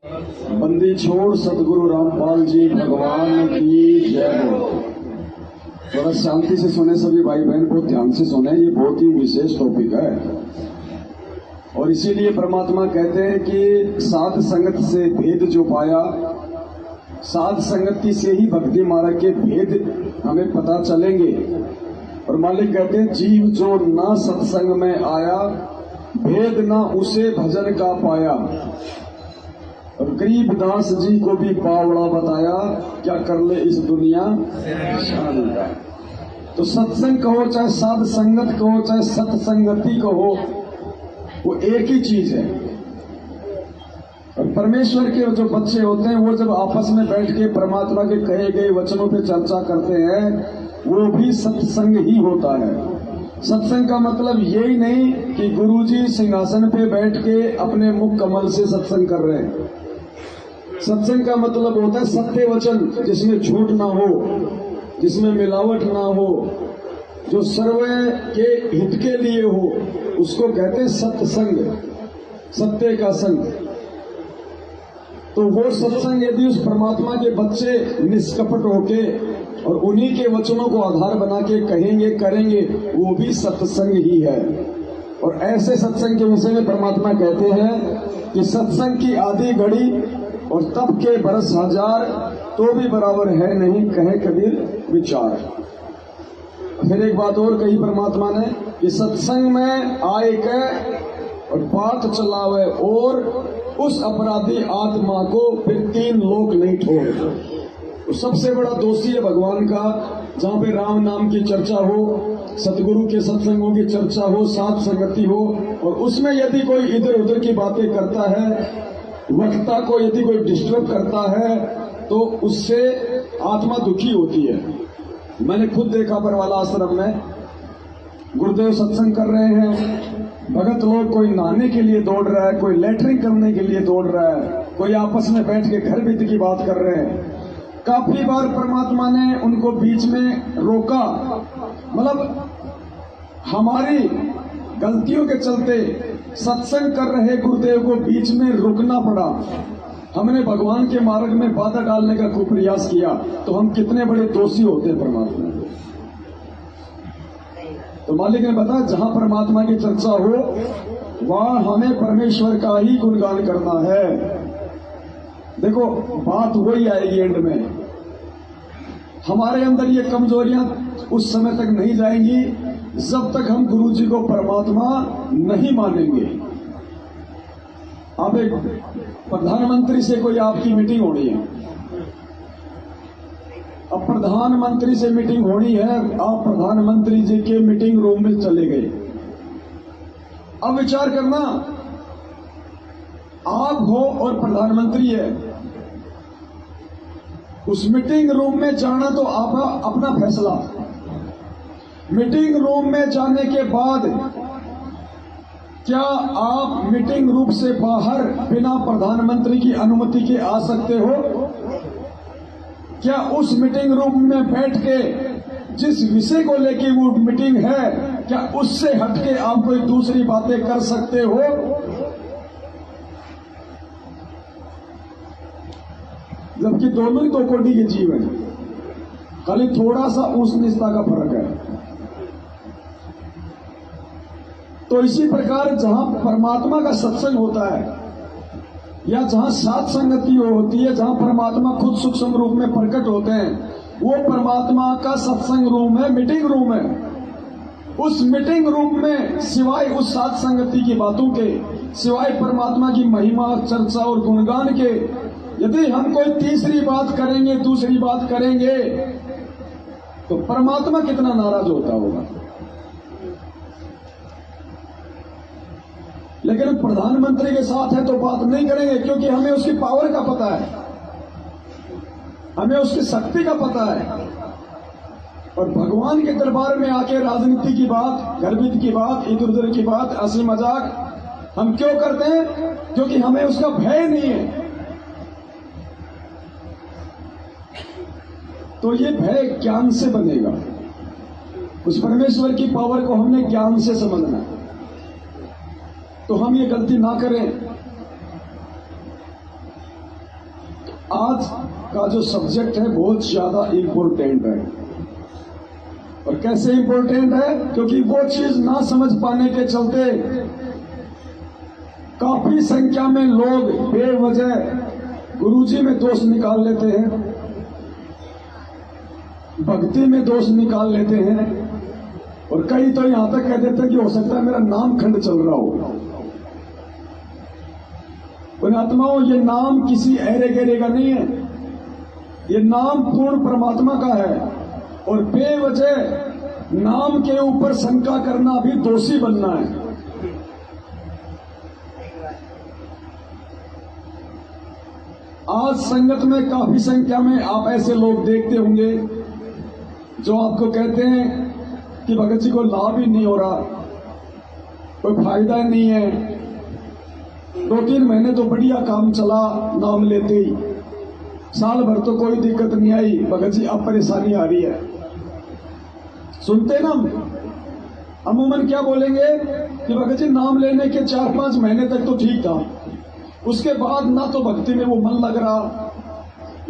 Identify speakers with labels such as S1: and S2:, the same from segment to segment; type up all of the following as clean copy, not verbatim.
S1: बंदी छोड़ सतगुरु रामपाल जी भगवान की जय हो। थोड़ा शांति से सुने सभी भाई बहन, बहुत ध्यान से सुने, ये बहुत ही विशेष टॉपिक है। और इसीलिए परमात्मा कहते हैं कि साध संगत से भेद जो पाया, साध संगति से ही भक्ति मार्ग के भेद हमें पता चलेंगे। और मालिक कहते हैं जीव जो ना सत्संग में आया, भेद ना उसे भजन का पाया। और गरीबदास जी को भी पावड़ा बताया, क्या कर ले इस दुनिया शान का। तो सत्संग कहो चाहे साध संगत कहो चाहे सत्संगति कहो, वो एक ही चीज है। और परमेश्वर के जो बच्चे होते हैं वो जब आपस में बैठ के परमात्मा के कहे गए वचनों पे चर्चा करते हैं, वो भी सत्संग ही होता है। सत्संग का मतलब यही नहीं कि गुरुजी सिंहासन पे बैठ के अपने मुख कमल से सत्संग कर रहे हैं। सत्संग का मतलब होता है सत्य वचन, जिसमें झूठ ना हो, जिसमें मिलावट ना हो, जो सर्व के हित के लिए हो, उसको कहते हैं सत्संग, सत्य का संग। तो वो सत्संग यदि उस परमात्मा के बच्चे निष्कपट होके और उन्हीं के वचनों को आधार बना के कहेंगे करेंगे, वो भी सत्संग ही है। और ऐसे सत्संग के विषय में परमात्मा कहते हैं कि सत्संग की आधी घड़ी और तब के बरस हजार, तो भी बराबर है नहीं कहे कबीर विचार। फिर एक बात और कही परमात्मा ने कि सत्संग में आए के और बात चलावे और उस अपराधी आत्मा को फिर 3 लोक नहीं छोड़े। तो सबसे बड़ा दोषी है भगवान का, जहाँ पे राम नाम की चर्चा हो, सतगुरु के सत्संगों की चर्चा हो, साथ संगति हो, और उसमें यदि कोई इधर उधर की बातें करता है, वक्ता को यदि कोई डिस्टर्ब करता है, तो उससे आत्मा दुखी होती है। मैंने खुद देखा परवाला आश्रम में गुरुदेव सत्संग कर रहे हैं, भगत लोग कोई नहाने के लिए दौड़ रहा है, कोई लेटरिंग करने के लिए दौड़ रहा है, कोई आपस में बैठ के घर बीत की बात कर रहे हैं। काफी बार परमात्मा ने उनको बीच में रोका, मतलब हमारी गलतियों के चलते सत्संग कर रहे गुरुदेव को बीच में रुकना पड़ा। हमने भगवान के मार्ग में बाधा डालने का खूब प्रयास किया, तो हम कितने बड़े दोषी होते हैं परमात्मा। तो मालिक ने बताया जहां परमात्मा की चर्चा हो वहां हमें परमेश्वर का ही गुणगान करना है। देखो बात वही आएगी एंड में, हमारे अंदर ये कमजोरियां उस समय तक नहीं जाएंगी जब तक हम गुरु जी को परमात्मा नहीं मानेंगे। आप एक प्रधानमंत्री से कोई आपकी मीटिंग होनी है, अब प्रधानमंत्री से मीटिंग होनी है, आप प्रधानमंत्री जी के मीटिंग रूम में चले गए। अब विचार करना, आप हो और प्रधानमंत्री है, उस मीटिंग रूम में जाना तो आपका अपना फैसला। मीटिंग रूम में जाने के बाद क्या आप मीटिंग रूम से बाहर बिना प्रधानमंत्री की अनुमति के आ सकते हो? क्या उस मीटिंग रूम में बैठ के जिस विषय को लेके वो मीटिंग है, क्या उससे हटके आप कोई दूसरी बातें कर सकते हो? जबकि दोनों ही 2 कोटि के जीव हैं, खाली थोड़ा सा ऊंच नीचता का फर्क है। तो इसी प्रकार जहां परमात्मा का सत्संग होता है या जहां साथ संगति होती है, जहां परमात्मा खुद सूक्ष्म रूप में प्रकट होते हैं, वो परमात्मा का सत्संग रूम है, मीटिंग रूम है। उस मीटिंग रूम में सिवाय उस साथ संगति की बातों के, सिवाय परमात्मा की महिमा चर्चा और गुणगान के, यदि हम कोई तीसरी बात करेंगे, दूसरी बात करेंगे, तो परमात्मा कितना नाराज होता होगा। लेकिन प्रधानमंत्री के साथ है तो बात नहीं करेंगे, क्योंकि हमें उसकी पावर का पता है, हमें उसकी शक्ति का पता है। और भगवान के दरबार में आके राजनीति की बात, गर्भित की बात, इधर उधर की बात, हंसी मजाक हम क्यों करते हैं? क्योंकि हमें उसका भय नहीं है। तो ये भय ज्ञान से बनेगा। उस परमेश्वर की पावर को हमने ज्ञान से समझना है। तो हम ये गलती ना करें आज का जो सब्जेक्ट है बहुत ज्यादा इम्पोर्टेंट है। और कैसे इम्पोर्टेंट है? क्योंकि वो चीज ना समझ पाने के चलते काफी संख्या में लोग बेवजह गुरुजी में दोष निकाल लेते हैं, भक्ति में दोष निकाल लेते हैं, और कई तो यहां तक कह देते हैं कि हो सकता है मेरा नाम खंड चल रहा हो। पुण्यात्माओं, ये नाम किसी ऐरे गहरे का नहीं है, ये नाम पूर्ण परमात्मा का है। और बेवजह नाम के ऊपर शंका करना भी दोषी बनना है। आज संगत में काफी संख्या में आप ऐसे लोग देखते होंगे जो आपको कहते हैं कि भगत जी को लाभ ही नहीं हो रहा, कोई फायदा नहीं है, 2-3 महीने तो बढ़िया काम चला नाम लेते ही, साल भर तो कोई दिक्कत नहीं आई, भगत जी अब परेशानी आ रही है। सुनते ना अमूमन क्या बोलेंगे कि भगत जी नाम लेने के 4-5 महीने तक तो ठीक था, उसके बाद ना तो भक्ति में वो मन लग रहा,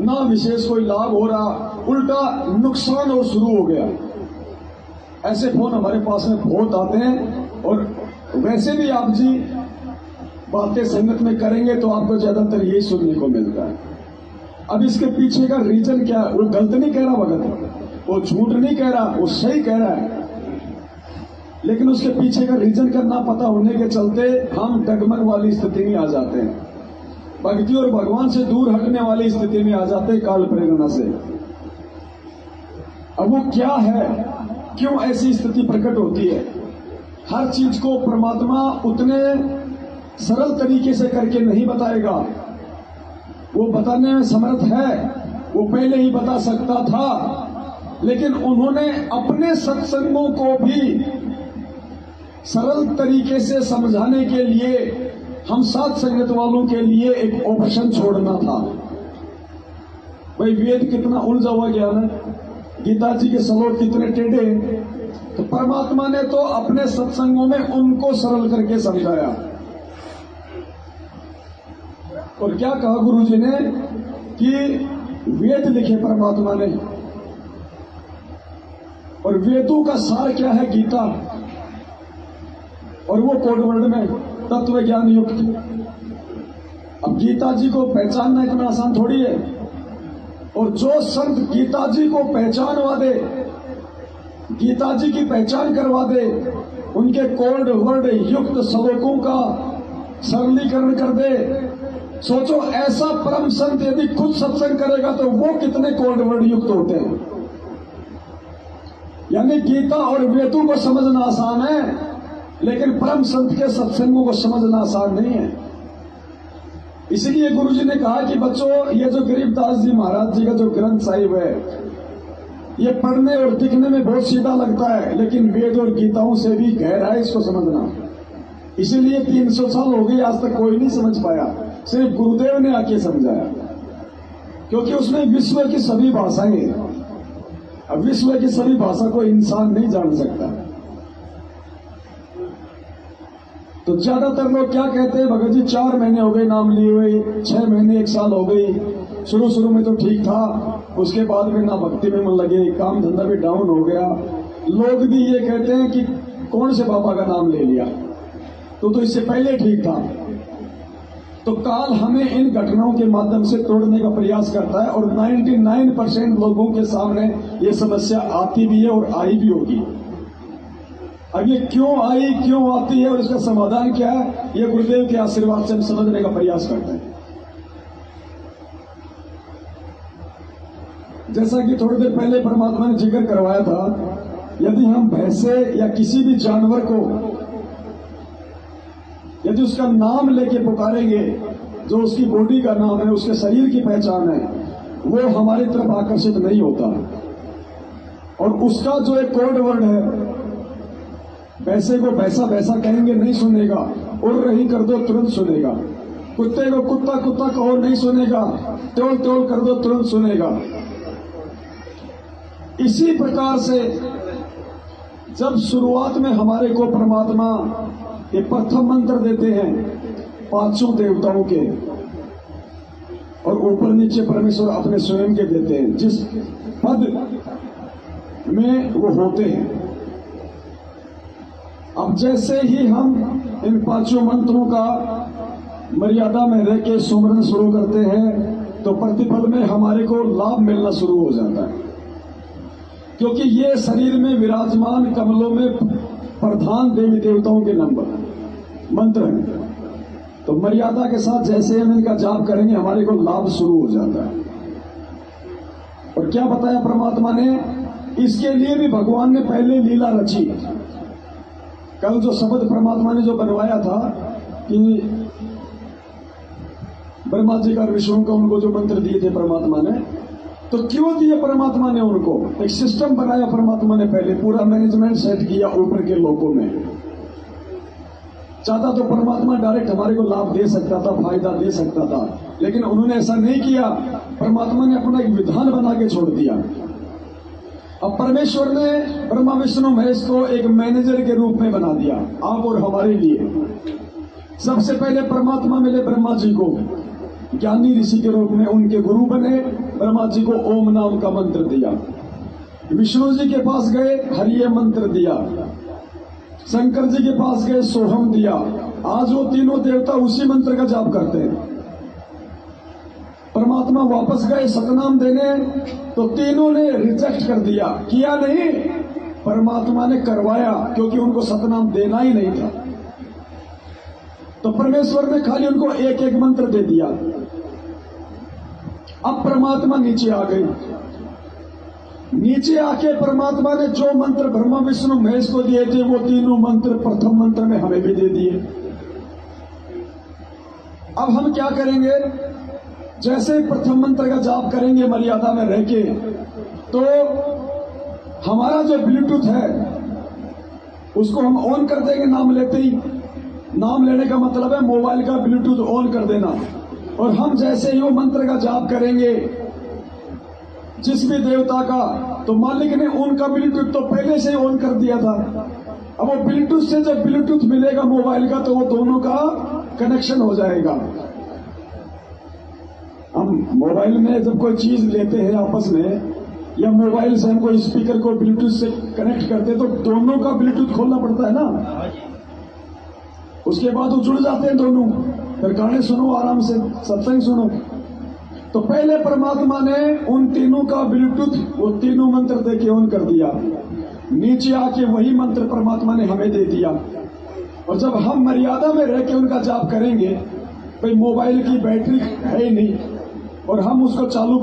S1: ना विशेष कोई लाभ हो रहा, उल्टा नुकसान और शुरू हो गया। ऐसे फोन हमारे पास में बहुत आते हैं। और वैसे भी आप जी बातें संगत में करेंगे तो आपको ज्यादातर यही सुनने को मिलता है। अब इसके पीछे का रीजन क्या है? वो गलत नहीं कह रहा भगत, वो झूठ नहीं कह रहा, वो सही कह रहा है, लेकिन उसके पीछे का रीजन का ना पता होने के चलते हम डगमग वाली स्थिति में आ जाते हैं, भक्ति और भगवान से दूर हटने वाली स्थिति में आ जाते हैं काल प्रेरणा से। अब वो क्या है, क्यों ऐसी स्थिति प्रकट होती है? हर चीज को परमात्मा उतने सरल तरीके से करके नहीं बताएगा, वो बताने में समर्थ है, वो पहले ही बता सकता था, लेकिन उन्होंने अपने सत्संगों को भी सरल तरीके से समझाने के लिए हम साथ संगत वालों के लिए एक ऑप्शन छोड़ना था। भाई वेद कितना उलझा हुआ ज्ञान है, गीता जी के श्लोक कितने टेढ़े, तो परमात्मा ने तो अपने सत्संगों में उनको सरल करके समझाया। और क्या कहा गुरु जी ने कि वेद लिखे परमात्मा ने, और वेदों का सार क्या है? गीता, और वो कोड वर्ड में तत्व ज्ञान युक्त। अब गीता जी को पहचानना इतना आसान थोड़ी है, और जो संत गीता जी को पहचानवा दे, गीता जी की पहचान करवा दे, उनके कोड वर्ड युक्त श्लोकों का सरलीकरण कर दे, सोचो ऐसा परम संत यदि खुद सत्संग करेगा तो वो कितने कोड वर्ड युक्त होते हैं। यानी गीता और वेदों को समझना आसान है, लेकिन परम संत के सत्संगों को समझना आसान नहीं है। इसलिए गुरुजी ने कहा कि बच्चों, ये जो गरीबदास जी महाराज जी का जो ग्रंथ साहिब है, ये पढ़ने और दिखने में बहुत सीधा लगता है, लेकिन वेद और गीताओं से भी गहरा है इसको समझना। इसीलिए 300 साल हो गए, आज तक कोई नहीं समझ पाया, सिर्फ गुरुदेव ने आके समझाया, क्योंकि उसमें विश्व की सभी भाषाएं हैं। अब विश्व की सभी भाषा को इंसान नहीं जान सकता। तो ज्यादातर लोग क्या कहते हैं, भगत जी 4 महीने हो गए नाम लिए हुए, 6 महीने 1 साल हो गई, शुरू में तो ठीक था, उसके बाद में ना भक्ति में मन लगे, काम धंधा भी डाउन हो गया। लोग भी ये कहते हैं कि कौन से बाबा का नाम ले लिया, तो इससे पहले ठीक था। तो काल हमें इन घटनाओं के माध्यम से तोड़ने का प्रयास करता है, और 99% लोगों के सामने ये समस्या आती भी है और आई भी होगी। अब ये क्यों आई, क्यों आती है और इसका समाधान क्या है, ये गुरुदेव के आशीर्वाद से हम समझने का प्रयास करते हैं। जैसा कि थोड़ी देर पहले परमात्मा ने जिक्र करवाया था, यदि हम भैंसे या किसी भी जानवर को यदि उसका नाम लेके पुकारेंगे, जो उसकी बॉडी का नाम है, उसके शरीर की पहचान है, वो हमारी तरफ आकर्षित नहीं होता। और उसका जो एक कोड वर्ड है, भैंसे को भैंसा भैंसा कहेंगे नहीं सुनेगा, उड़ रही कर दो तुरंत सुनेगा, कुत्ते को कुत्ता कुत्ता कहो नहीं सुनेगा, त्योल त्योल कर दो तुरंत सुनेगा। इसी प्रकार से जब शुरुआत में हमारे को परमात्मा ये प्रथम मंत्र देते हैं 5 देवताओं के, और ऊपर नीचे परमेश्वर अपने स्वयं के देते हैं, जिस पद में वो होते हैं। अब जैसे ही हम इन पांचों मंत्रों का मर्यादा में रह के सुमरन शुरू करते हैं तो प्रतिफल में हमारे को लाभ मिलना शुरू हो जाता है, क्योंकि ये शरीर में विराजमान कमलों में प्रधान देवी देवताओं के नंबर मंत्र हैं। तो मर्यादा के साथ जैसे हम इनका जाप करेंगे हमारे को लाभ शुरू हो जाता है। और क्या बताया परमात्मा ने, इसके लिए भी भगवान ने पहले लीला रची। कल जो शब्द परमात्मा ने जो बनवाया था कि ब्रह्मा जी का विष्णु का उनको जो मंत्र दिए थे परमात्मा ने, तो क्यों दिए परमात्मा ने उनको? एक सिस्टम बनाया परमात्मा ने, पहले पूरा मैनेजमेंट सेट किया ऊपर के लोगों में। चाहता तो परमात्मा डायरेक्ट हमारे को लाभ दे सकता था, फायदा दे सकता था, लेकिन उन्होंने ऐसा नहीं किया। परमात्मा ने अपना एक विधान बना के छोड़ दिया। अब परमेश्वर ने ब्रह्मा विष्णु महेश को एक मैनेजर के रूप में बना दिया, आप और हमारे लिए। सबसे पहले परमात्मा मिले ब्रह्मा जी को ज्ञानी ऋषि के रूप में, उनके गुरु बने। ब्रह्मा जी को ओम नाम का मंत्र दिया। विष्णु जी के पास गए, हरिये मंत्र दिया। शंकर जी के पास गए, सोहम दिया। आज वो तीनों देवता उसी मंत्र का जाप करते हैं। परमात्मा वापस गए सतनाम देने, तो तीनों ने रिजेक्ट कर दिया, किया नहीं, परमात्मा ने करवाया, क्योंकि उनको सतनाम देना ही नहीं था। तो परमेश्वर ने खाली उनको एक एक मंत्र दे दिया। अब परमात्मा नीचे आ गए। नीचे आके परमात्मा ने जो मंत्र ब्रह्मा विष्णु महेश को दिए थे वो तीनों मंत्र प्रथम मंत्र में हमें भी दे दिए। अब हम क्या करेंगे? जैसे प्रथम मंत्र का जाप करेंगे मर्यादा में रह के, तो हमारा जो ब्लूटूथ है उसको हम ऑन कर देंगे नाम लेते ही। नाम लेने का मतलब है मोबाइल का ब्लूटूथ ऑन कर देना। और हम जैसे ही वो मंत्र का जाप करेंगे जिस भी देवता का, तो मालिक ने उनका ब्लूटूथ तो पहले से ही ऑन कर दिया था। अब वो ब्लूटूथ से जब ब्लूटूथ मिलेगा मोबाइल का, तो वो दोनों का कनेक्शन हो जाएगा। हम मोबाइल में जब कोई चीज लेते हैं आपस में, या मोबाइल से हम कोई स्पीकर को ब्लूटूथ से कनेक्ट करते हैं, तो दोनों का ब्लूटूथ खोलना पड़ता है ना। उसके बाद वो जुड़ जाते हैं दोनों, फिर गाने सुनो आराम से, सत्संग सुनो। तो पहले परमात्मा ने उन तीनों का ब्लूटूथ वो तीनों मंत्र दे के ऑन कर दिया। नीचे आके वही मंत्र परमात्मा ने हमें दे दिया। और जब हम मर्यादा में रह के उनका जाप करेंगे, भाई मोबाइल की बैटरी है ही नहीं और हम उसको चालू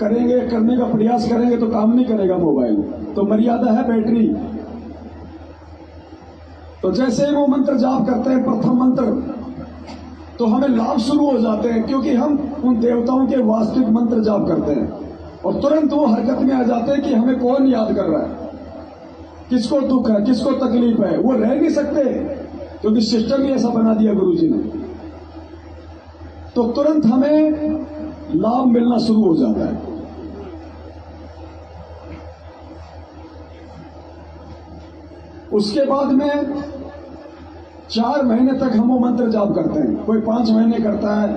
S1: करेंगे, करने का प्रयास करेंगे तो काम नहीं करेगा मोबाइल, तो मर्यादा है बैटरी। तो जैसे ही वो मंत्र जाप करते हैं प्रथम मंत्र, तो हमें लाभ शुरू हो जाते हैं, क्योंकि हम उन देवताओं के वास्तविक मंत्र जाप करते हैं। और तुरंत वो हरकत में आ जाते हैं कि हमें कौन याद कर रहा है, किसको दुख है, किसको तकलीफ है। वो रह नहीं सकते, क्योंकि सिस्टम ही ऐसा बना दिया गुरु जी ने। तो तुरंत हमें लाभ मिलना शुरू हो जाता है। उसके बाद में 4 महीने तक हम वो मंत्र जाप करते हैं। कोई 5 महीने करता है,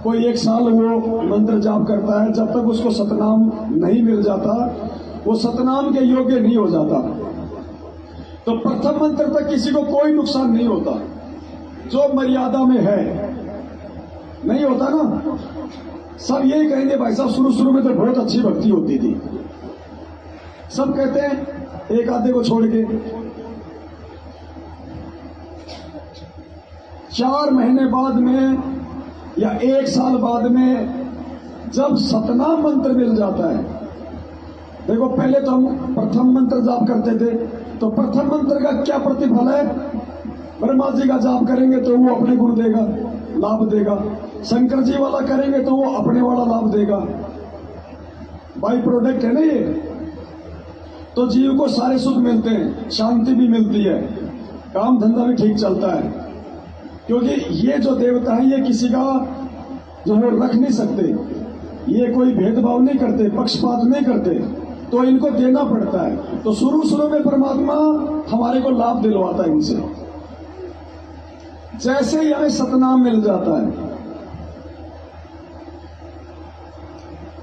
S1: कोई 1 साल वो मंत्र जाप करता है। जब तक उसको सतनाम नहीं मिल जाता, वो सतनाम के योग्य नहीं हो जाता। तो प्रथम मंत्र तक किसी को कोई नुकसान नहीं होता, जो मर्यादा में है। नहीं होता ना, सब यही कहेंगे भाई साहब शुरू में तो बहुत अच्छी भक्ति होती थी, सब कहते हैं, एक आधे को छोड़ के। 4 महीने बाद में या 1 साल बाद में जब सतनाम मंत्र मिल जाता है, देखो पहले तो हम प्रथम मंत्र जाप करते थे, तो प्रथम मंत्र का क्या प्रतिफल है? ब्रह्मा जी का जाप करेंगे तो वो अपने गुण देगा, लाभ देगा। शंकर जी वाला करेंगे तो वो अपने वाला लाभ देगा। बाई प्रोडक्ट है ना ये। तो जीव को सारे सुख मिलते हैं, शांति भी मिलती है, काम धंधा भी ठीक चलता है। क्योंकि ये जो देवता है ये किसी का जो है रख नहीं सकते, ये कोई भेदभाव नहीं करते, पक्षपात नहीं करते, तो इनको देना पड़ता है। तो शुरू में परमात्मा हमारे को लाभ दिलवाता है इनसे। जैसे ही हमें सतनाम मिल जाता है,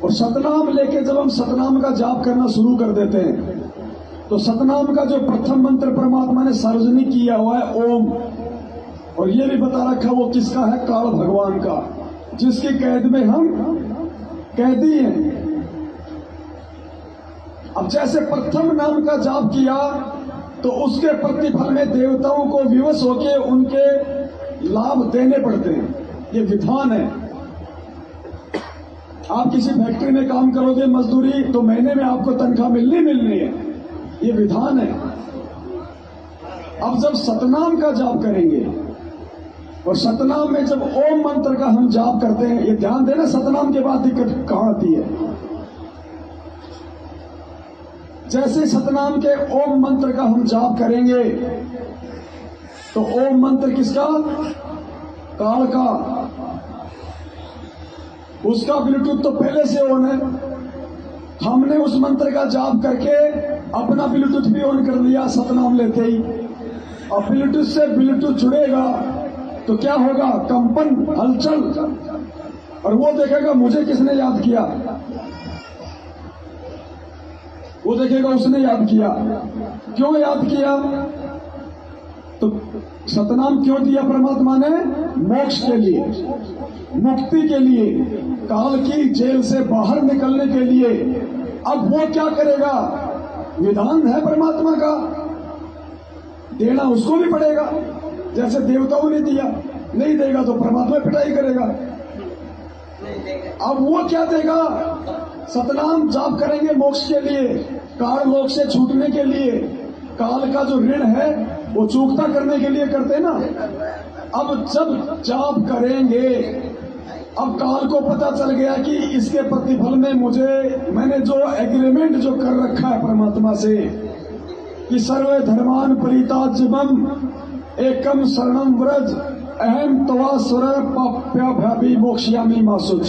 S1: और सतनाम लेके जब हम सतनाम का जाप करना शुरू कर देते हैं तो सतनाम का जो प्रथम मंत्र परमात्मा ने सार्वजनिक किया हुआ है ओम, और ये भी बता रखा वो किसका है, काल भगवान का, जिसकी कैद में हम कैदी हैं। अब जैसे प्रथम नाम का जाप किया तो उसके प्रतिफल में देवताओं को विवश होकर उनके लाभ देने पड़ते हैं, ये विधान है। आप किसी फैक्ट्री में काम करोगे मजदूरी, तो महीने में आपको तनख्वाह मिलनी है, ये विधान है। अब जब सतनाम का जाप करेंगे और सतनाम में जब ओम मंत्र का हम जाप करते हैं, ये ध्यान देना सतनाम के बाद दिक्कत कहां आती है। जैसे सतनाम के ओम मंत्र का हम जाप करेंगे तो ओम मंत्र किसका, काल का, उसका ब्लूटूथ तो पहले से ऑन है। हमने उस मंत्र का जाप करके अपना ब्लूटूथ भी ऑन कर लिया सतनाम लेते ही, और ब्लूटूथ से ब्लूटूथ जुड़ेगा तो क्या होगा, कंपन, हलचल, और वो देखेगा मुझे किसने याद किया, वो देखेगा उसने याद किया। क्यों याद किया, तो सतनाम क्यों दिया परमात्मा ने, मोक्ष के लिए, मुक्ति के लिए, काल की जेल से बाहर निकलने के लिए। अब वो क्या करेगा, विधान है परमात्मा का, देना उसको भी पड़ेगा। जैसे देवताओं ने दिया, नहीं देगा तो परमात्मा पिटाई करेगा। अब वो क्या देगा, सतनाम जाप करेंगे मोक्ष के लिए, काल लोक से छूटने के लिए, काल का जो ऋण है वो चूकता करने के लिए करते ना। अब जब जाप करेंगे, अब काल को पता चल गया कि इसके प्रतिफल में मैंने जो एग्रीमेंट जो कर रखा है परमात्मा से कि सर्वे धर्मान परिताज्यमम एकम शरणम व्रज अहम तवा स्वर पाप्याभ्यापी मोक्ष्यामि मासुच,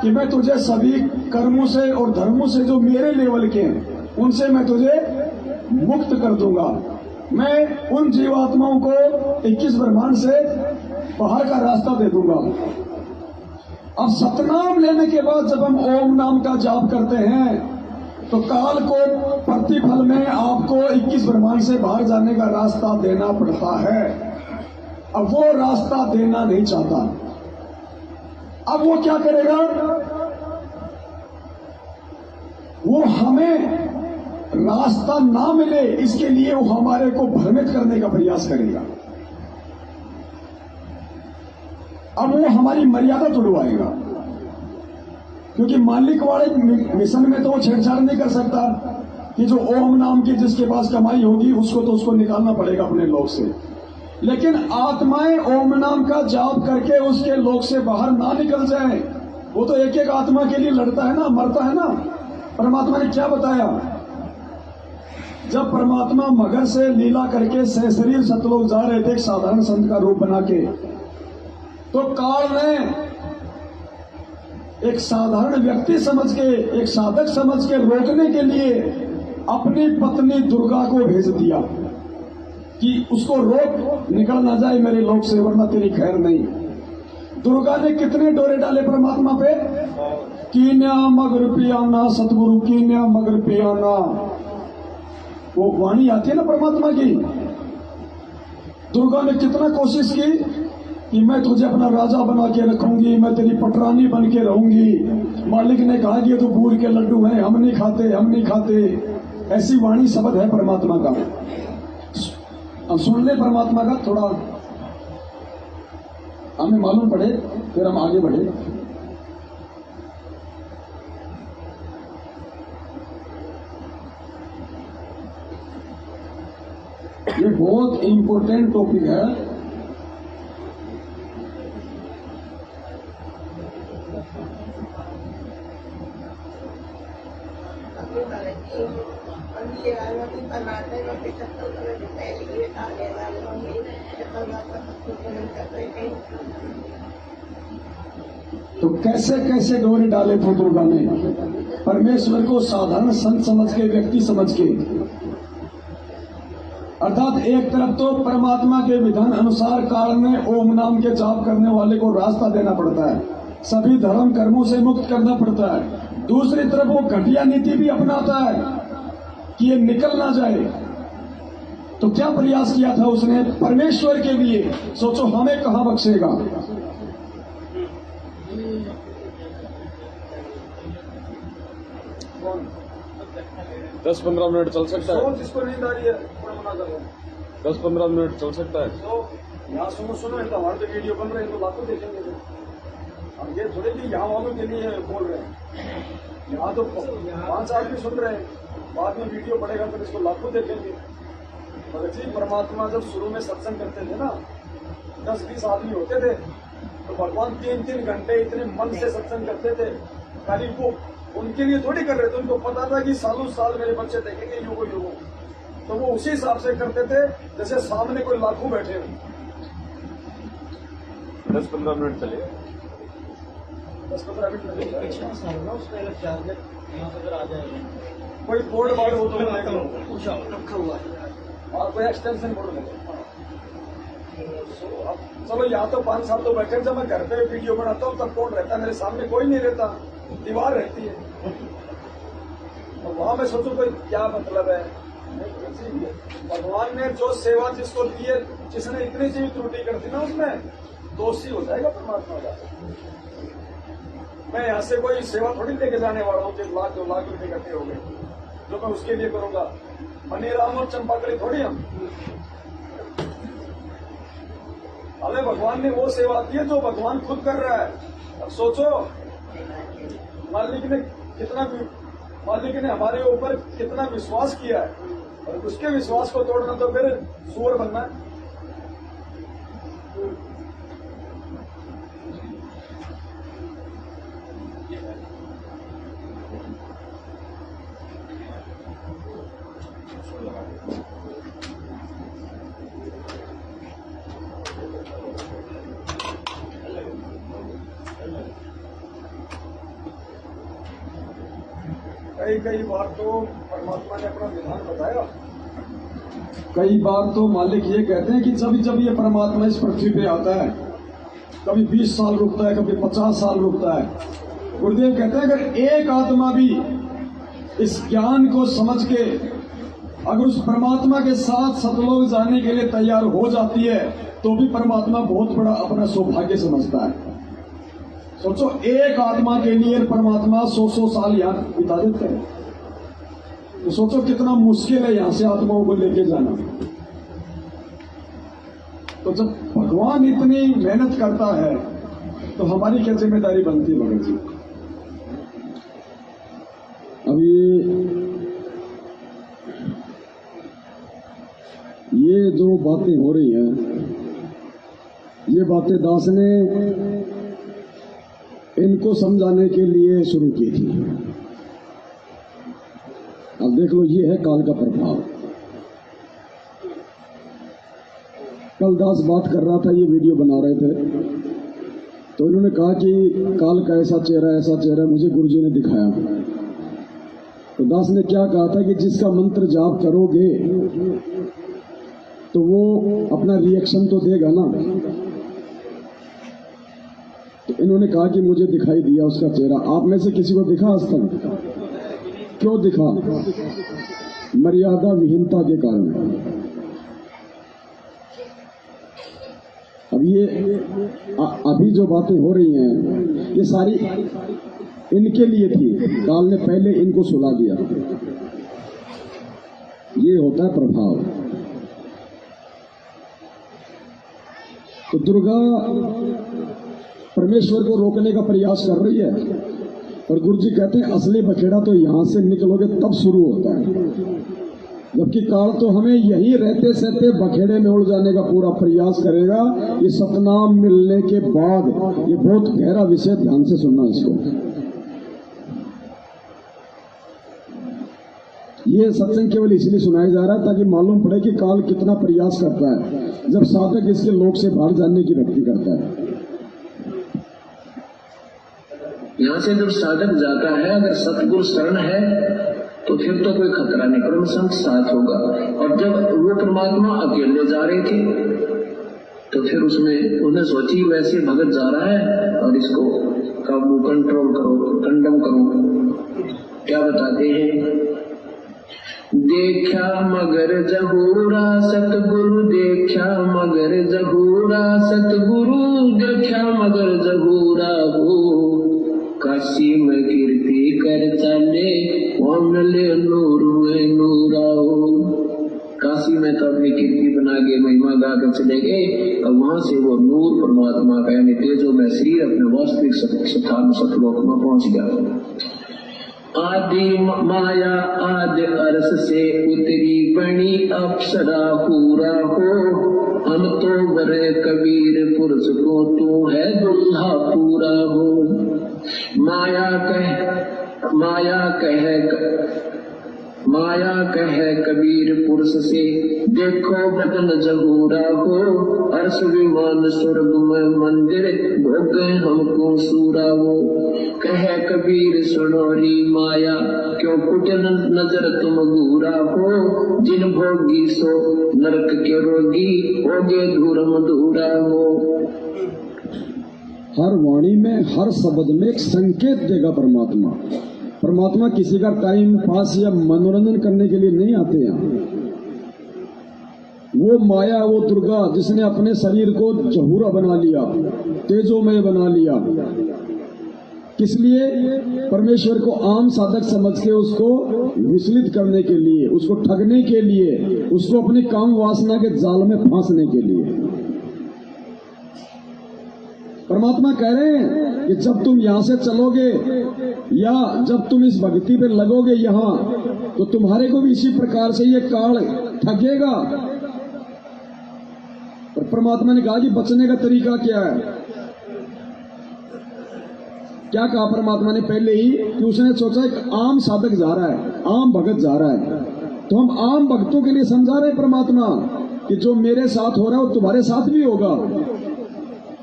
S1: कि मैं तुझे सभी कर्मों से और धर्मों से जो मेरे लेवल के हैं उनसे मैं तुझे मुक्त कर दूंगा। मैं उन जीवात्माओं को 21 ब्रह्मांड से बाहर का रास्ता दे दूंगा। अब सतनाम लेने के बाद जब हम ओम नाम का जाप करते हैं तो काल को प्रतिफल में आपको 21 ब्रह्मांड से बाहर जाने का रास्ता देना पड़ता है। अब वो रास्ता देना नहीं चाहता। अब वो क्या करेगा, वो हमें रास्ता ना मिले इसके लिए वो हमारे को भ्रमित करने का प्रयास करेगा। अब वो हमारी मर्यादा तोड़वाएगा, क्योंकि मालिक वाले मिशन में तो वो छेड़छाड़ नहीं कर सकता कि जो ओम नाम की जिसके पास कमाई होगी उसको निकालना पड़ेगा अपने लोक से। लेकिन आत्माएं ओम नाम का जाप करके उसके लोक से बाहर ना निकल जाए, वो तो एक एक आत्मा के लिए लड़ता है ना, मरता है ना। परमात्मा ने क्या बताया, जब परमात्मा मगर से लीला करके सहशरीर सतलोक जा रहे थे एक साधारण संत का रूप बना के, तो काल ने एक साधारण व्यक्ति समझ के, एक साधक समझ के रोकने के लिए अपनी पत्नी दुर्गा को भेज दिया कि उसको रोक, निकल ना जाए मेरे लोक से वरना तेरी खैर नहीं। दुर्गा ने कितने डोरे डाले परमात्मा पे, कीन्या मगर पियाना, सतगुरु कीन्या मगर पियाना, वो वाणी आती है ना परमात्मा की। दुर्गा ने कितना कोशिश की कि मैं तुझे अपना राजा बना के रखूंगी, मैं तेरी पटरानी बन के रहूंगी। मालिक ने कहा कि ये तो बूढ़ के लड्डू हैं, हम नहीं खाते, हम नहीं खाते। ऐसी वाणी शब्द है परमात्मा का। अब सुन ले परमात्मा का, थोड़ा हमें मालूम पड़े फिर हम आगे बढ़े। ये बहुत इंपॉर्टेंट टॉपिक है। तो कैसे कैसे डोरे डाले थे दुर्गा ने परमेश्वर को साधारण संत समझ के, व्यक्ति समझ के। अर्थात एक तरफ तो परमात्मा के विधान अनुसार काल में ओम नाम के जाप करने वाले को रास्ता देना पड़ता है, सभी धर्म कर्मों से मुक्त करना पड़ता है। दूसरी तरफ वो घटिया नीति भी अपनाता है कि ये निकल ना जाए। तो क्या प्रयास किया था उसने परमेश्वर के लिए, सोचो हमें कहां बख्शेगा।
S2: दस 15 मिनट चल सकता है।
S1: जिसको नींद आ रही है
S2: 10-15 मिनट चल सकता है।
S1: तो यहाँ सुनो तो हमारे तो वीडियो बन रहे हैं, तो लाखों देखेंगे। हम ये थोड़े कि यहाँ वालों के लिए बोल रहे हैं, यहाँ तो 5 आदमी सुन रहे हैं, बाद में वीडियो पड़ेगा तो इसको लाखों देखेंगे। भगत जी परमात्मा जब शुरू में सत्संग करते थे ना, 10-20 आदमी होते थे, तो भगवान 3-3 घंटे इतने मन से सत्संग करते थे। खाली वो उनके लिए थोड़ी कर रहे थे, उनको पता था कि सालों साल मेरे बच्चे देखेंगे युगो, तो वो उसी हिसाब से करते थे जैसे सामने कोई लाखों बैठे हो।
S2: 10-15 मिनट चले।
S1: 10-15 मिनट लगेगा। कोई बोर्ड वार्ड हो तो रखा हुआ है और कोई एक्सटेंशन बोर्ड लगे। चलो यहाँ तो 5 साल तो बैठे, जब मैं घर पे वीडियो बनाता हूँ तब कौन रहता है मेरे सामने? कोई नहीं रहता, दीवार रहती है। और वहां मैं सोचूं कोई क्या मतलब है? भगवान ने जो सेवा जिसको दी है, जिसने इतनी सी भी त्रुटि कर दी ना, उसमें दोषी हो जाएगा परमात्मा का। मैं यहाँ से कोई सेवा थोड़ी लेके जाने वाला हूँ, 1 लाख 2 लाख रुपए इकट्ठे हो गए जो मैं उसके लिए करूंगा। मनीराम और चंपाकली थोड़ी हम। हमें भगवान ने वो सेवा दी है जो भगवान खुद कर रहा है। अब सोचो मालिक ने हमारे ऊपर कितना विश्वास किया है, और उसके विश्वास को तोड़ना तो फिर सूअर बनना है। कई बार तो परमात्मा ने अपना विधान बताया। कई बार तो मालिक ये कहते हैं कि जब ये परमात्मा इस पृथ्वी पे आता है, कभी 20 साल रुकता है, कभी 50 साल रुकता है। गुरुदेव कहते हैं अगर एक आत्मा भी इस ज्ञान को समझ के अगर उस परमात्मा के साथ सतलोक जाने के लिए तैयार हो जाती है, तो भी परमात्मा बहुत बड़ा अपना सौभाग्य समझता है। सोचो एक आत्मा के लिए परमात्मा 100 साल यहाँ बिता देते हैं, तो सोचो कितना मुश्किल है यहाँ से आत्माओं को लेके जाना। तो जब भगवान इतनी मेहनत करता है तो हमारी क्या जिम्मेदारी बनती है भगत जी? अब ये जो बातें हो रही हैं, ये बातें दास ने इनको समझाने के लिए शुरू की थी। अब देख लो, ये है काल का प्रभाव। कल दास बात कर रहा था, ये वीडियो बना रहे थे, तो इन्होंने कहा कि काल का ऐसा चेहरा मुझे गुरुजी ने दिखाया। तो दास ने क्या कहा था कि जिसका मंत्र जाप करोगे तो वो अपना रिएक्शन तो देगा ना। तो इन्होंने कहा कि मुझे दिखाई दिया उसका चेहरा। आप में से किसी को दिखा आज तक? क्यों दिखा? मर्यादा विहीनता के कारण। अब ये अभी जो बातें हो रही हैं, ये सारी इनके लिए थी। काल ने पहले इनको सुला दिया। ये होता है प्रभाव। तो दुर्गा परमेश्वर को रोकने का प्रयास कर रही है, और गुरुजी कहते हैं असली बखेड़ा तो यहां से निकलोगे तब शुरू होता है। जबकि काल तो हमें यहीं रहते सहते बखेड़े में उड़ जाने का पूरा प्रयास करेगा। ये सतनाम मिलने के बाद, ये बहुत गहरा विषय, ध्यान से सुनना इसको। ये सत्संग केवल इसलिए सुनाया जा रहा है ताकि मालूम पड़े कि काल कितना प्रयास करता है जब साधक इसके लोक से बाहर जाने की भक्ति करता है।
S3: यहाँ से जब साधक जाता है, अगर सतगुरु शरण है तो फिर तो कोई खतरा नहीं, परम संत साथ होगा। और जब वो परमात्मा अकेले जा रहे थे तो फिर उसमें उन्हें सोची वैसे भगत जा रहा है और इसको काबू कंट्रोल करो, कंडम करो। क्या बताते हैं? देखा मगर जहूरा सतगुरु, देखा मगर जहूरा सतगुरु, देखा मगर जहूरा हो। काशी में कीर्ति कर चले, ले नूर में नूरा हो। काशी में तो अपनी कीर्ति बना के महिमा गा कर चले गए, और वहां से वो नूर परमात्मा का यानी तेजो में शरीर अपने वास्तविक स्थान सतलोक में पहुंच गया। आदि माया आदि अर्श से उतरी बनी अप्सरा पूरा हो। हम तो बड़े कबीर पुरुष को, तू है दुल्हा पूरा हो। माया कहे कबीर पुरुष से, देखो बदन जहूरा हो। अर्श विमान स्वर्ग में मंदिर, भोगे हमको सूरा हो। कहे कबीर सुनोरी माया, क्यों कुटिल नजर तुम घूरा हो। जिन भोगी सो नरक के रोगी, होगे धूर मधुरा हो।
S1: हर वाणी में, हर शब्द में एक संकेत देगा परमात्मा। परमात्मा किसी का टाइम पास या मनोरंजन करने के लिए नहीं आते हैं। वो माया, वो दुर्गा जिसने अपने शरीर को जहूरा बना लिया, तेजोमय बना लिया, किस लिए? परमेश्वर को आम साधक समझ के उसको विचलित करने के लिए, उसको ठगने के लिए, उसको अपनी काम वासना के जाल में फांसने के लिए। परमात्मा कह रहे हैं कि जब तुम यहां से चलोगे या जब तुम इस भक्ति पे लगोगे यहां, तो तुम्हारे को भी इसी प्रकार से ये काल ठगेगा। और परमात्मा ने कहा कि बचने का तरीका क्या है? क्या कहा परमात्मा ने पहले ही? कि उसने सोचा एक आम साधक जा रहा है, आम भगत जा रहा है, तो हम आम भक्तों के लिए समझा रहे परमात्मा कि जो मेरे साथ हो रहा है वो तुम्हारे साथ भी होगा।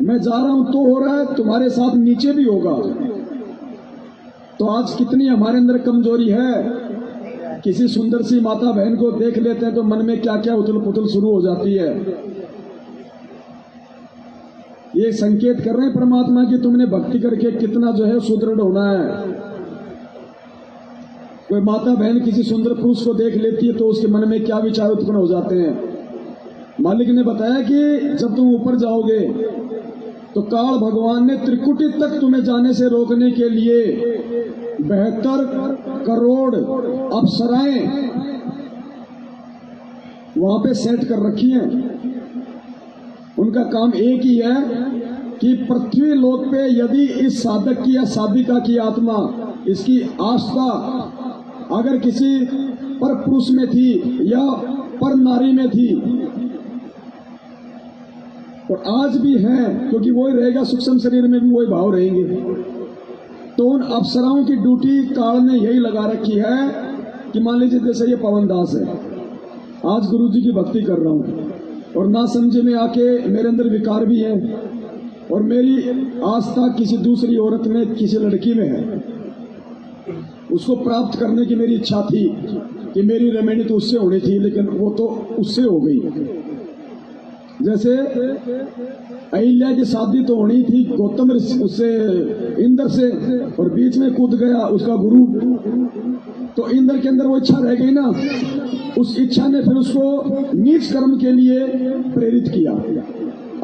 S1: मैं जा रहा हूं तो हो रहा है, तुम्हारे साथ नीचे भी होगा। तो आज कितनी हमारे अंदर कमजोरी है। किसी सुंदर सी माता बहन को देख लेते हैं तो मन में क्या क्या उथल पुथल शुरू हो जाती है। ये संकेत कर रहे हैं परमात्मा कि तुमने भक्ति करके कितना जो है सुदृढ़ होना है। कोई माता बहन किसी सुंदर पुरुष को देख लेती है तो उसके मन में क्या विचार उत्पन्न हो जाते हैं। मालिक ने बताया कि जब तुम ऊपर जाओगे तो काल भगवान ने त्रिकुटी तक तुम्हें जाने से रोकने के लिए 72 करोड़ अप्सराएं वहां पे सेट कर रखी हैं। उनका काम एक ही है कि पृथ्वी लोक पे यदि इस साधक की या साधिका की आत्मा, इसकी आस्था अगर किसी पर पुरुष में थी या पर नारी में थी, और आज भी है, क्योंकि वही रहेगा, सूक्ष्म शरीर में भी वही भाव रहेंगे, तो उन अप्सराओं की ड्यूटी काल ने यही लगा रखी है कि मान लीजिए जैसे ये पवन दास है, आज गुरु जी की भक्ति कर रहा हूं और ना समझे में आके मेरे अंदर विकार भी है और मेरी आस्था किसी दूसरी औरत में, किसी लड़की में है, उसको प्राप्त करने की मेरी इच्छा थी कि मेरी रमणी तो उससे होनी थी, लेकिन वो तो उससे हो गई। जैसे अहिल्या की शादी तो होनी थी गौतम उससे, इंद्र से, और बीच में कूद गया उसका गुरु, तो इंद्र के अंदर वो इच्छा रह गई ना, उस इच्छा ने फिर उसको नीच कर्म के लिए प्रेरित किया।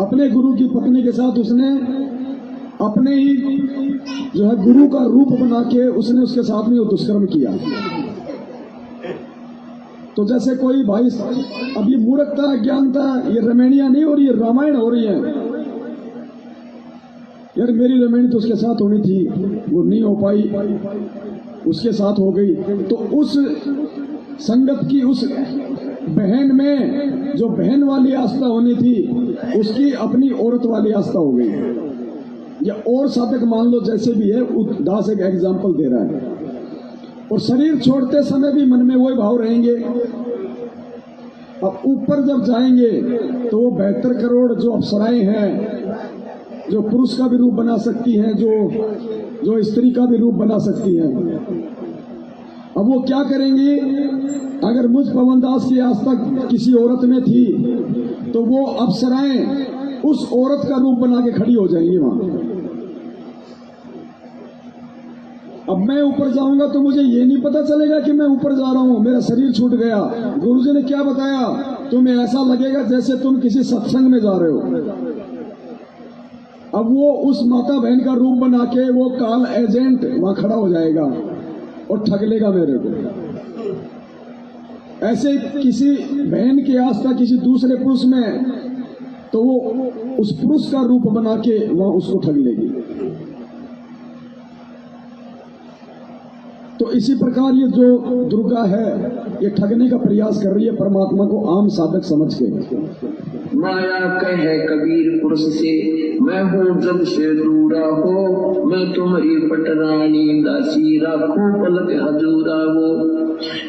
S1: अपने गुरु की पत्नी के साथ उसने अपने ही जो है गुरु का रूप बना के उसने उसके साथ में वो दुष्कर्म किया। तो जैसे कोई भाई, अब ये मूर्खता, अज्ञानता, ये रमणियां नहीं हो रही है, रामायण हो रही है। यार मेरी रमणी तो उसके साथ होनी थी, वो नहीं हो पाई, उसके साथ हो गई, तो उस संगत की उस बहन में जो बहन वाली आस्था होनी थी उसकी अपनी औरत वाली आस्था हो गई। या और साधक मान लो जैसे भी है, दास एक एग्जाम्पल दे रहा है। और शरीर छोड़ते समय भी मन में वही भाव रहेंगे। अब ऊपर जब जाएंगे तो वो 72 करोड़ जो अप्सराएं हैं, जो पुरुष का भी रूप बना सकती हैं, जो स्त्री का भी रूप बना सकती हैं, अब वो क्या करेंगी? अगर मुझ पवन दास की आस्था किसी औरत में थी तो वो अप्सराएं उस औरत का रूप बना के खड़ी हो जाएंगी वहां। अब मैं ऊपर जाऊंगा तो मुझे ये नहीं पता चलेगा कि मैं ऊपर जा रहा हूं, मेरा शरीर छूट गया। गुरुजी ने क्या बताया, तुम्हें ऐसा लगेगा जैसे तुम किसी सत्संग में जा रहे हो। अब वो उस माता बहन का रूप बना के वो काल एजेंट वहां खड़ा हो जाएगा और ठग लेगा मेरे को। ऐसे किसी बहन की आस्था किसी दूसरे पुरुष में, तो वो उस पुरुष का रूप बना के वहां उसको ठग लेगी। तो इसी प्रकार ये जो दुर्गा है ये ठगने का प्रयास कर रही है परमात्मा को आम साधक समझ के।
S3: माया कहे कबीर पुरुष से, मैं हूँ जब से दूरा हो, मैं तुम्हारी पटरानी दासी राखो पलक हजूरा वो।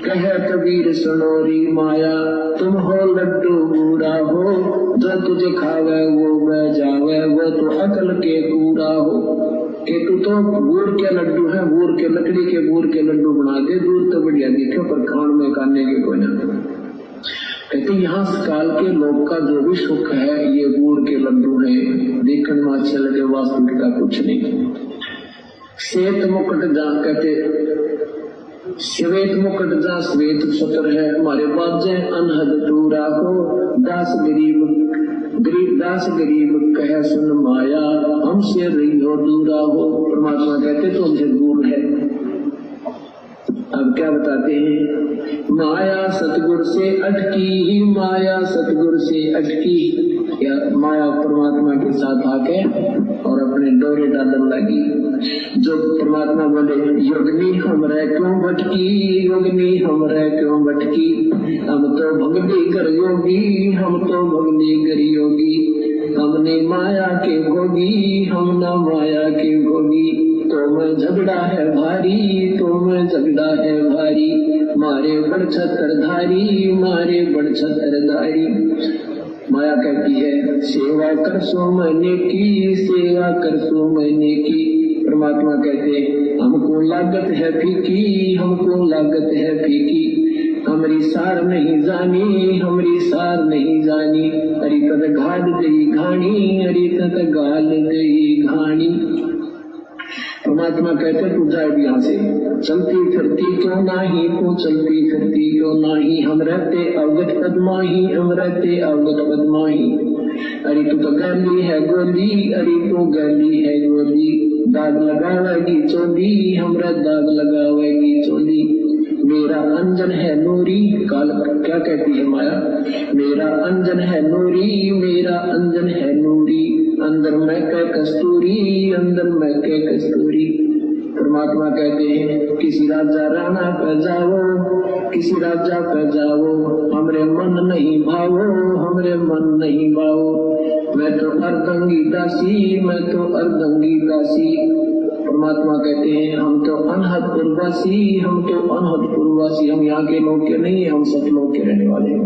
S3: कहे कबीर सुनोरी माया, तुम हो लड्डू बूढ़ा हो, जो तुझे खावे वो बह जावे, वो तो अकल के कूड़ा हो। कि तू तो गुड़ के लड्डू है, गुड़ के लकड़ी के गुड़ के लड्डू बना दे, दूर तो बढ़िया दिखे पर खान में खाने के कोई ना। कहते यहाँ काल के लोग का जो भी सुख है ये गुड़ के लड्डू है, देखने में अच्छे लगे, वास्तविकता कुछ नहीं। श्वेत मुकुट जा, कहते श्वेत मुकुट जा श्वेत सतर है, हमारे बाजे अनहद दूरा हो, दास गरीब कहे सुन माया, हमसे रही हो दूरा हो। परमात्मा कहते तो हमसे दूर है। अब क्या बताते हैं, माया सतगुरु से अटकी, माया सतगुरु से अटकी। या माया परमात्मा के साथ आके और अपने डोरे डालने लगी। जो परमात्मा बोले योगनी हमरे क्यों भटकी, योगनी हमरे क्यों भटकी, हम तो भगनी कर योगी, हम तो भगनी कर योगी, हमने माया के भोगी, हम ना माया के भोगी। तो मैं झगड़ा है भारी, तो मैं झगड़ा है भारी, मारे बड़ छत्रधारी, मारे बड़ छत्रधारी। माया कहती है सेवा कर सो मैंने की, सेवा कर सो मैंने की। परमात्मा कहते हमको लागत है फीकी, हमको लागत है फीकी, हमारी सार नहीं जानी, हमारी सार नहीं जानी। अरे तद घाल गई घानी, अरे तद गाल गई घानी। परमात्मा कहते तू जाए यहाँ से, चलती फिरती क्यों नाही, तू चलती फिरती क्यों नाही, हम रहते अवगत पद्माही, हम रहते अवगत पद्माही। अरे तू तो गली है गोली, अरे तू गली है गोली, दाग लगावेगी चोली, हमरा दाग लगावेगी चोली। मेरा अंजन है नूरी, काल क्या कहती है माया, मेरा अंजन है नूरी, मेरा अंजन है नूरी, अंदर मैं कह कस्तूरी, अंदर मैं कह कस्तूरी। परमात्मा कहते हैं किसी राजा राणा पे जाओ, किसी राजा पे जाओ, हमरे मन नहीं भावो, हमरे मन नहीं भावो। मैं तो अर्धंगी दासी, मैं तो अर्धंगी दासी। परमात्मा कहते हैं हम तो अनहदपुरवासी, हम तो अनहदपुरवासी, हम यहाँ के लोग के नहीं, हम सब लोग के रहने वाले हैं।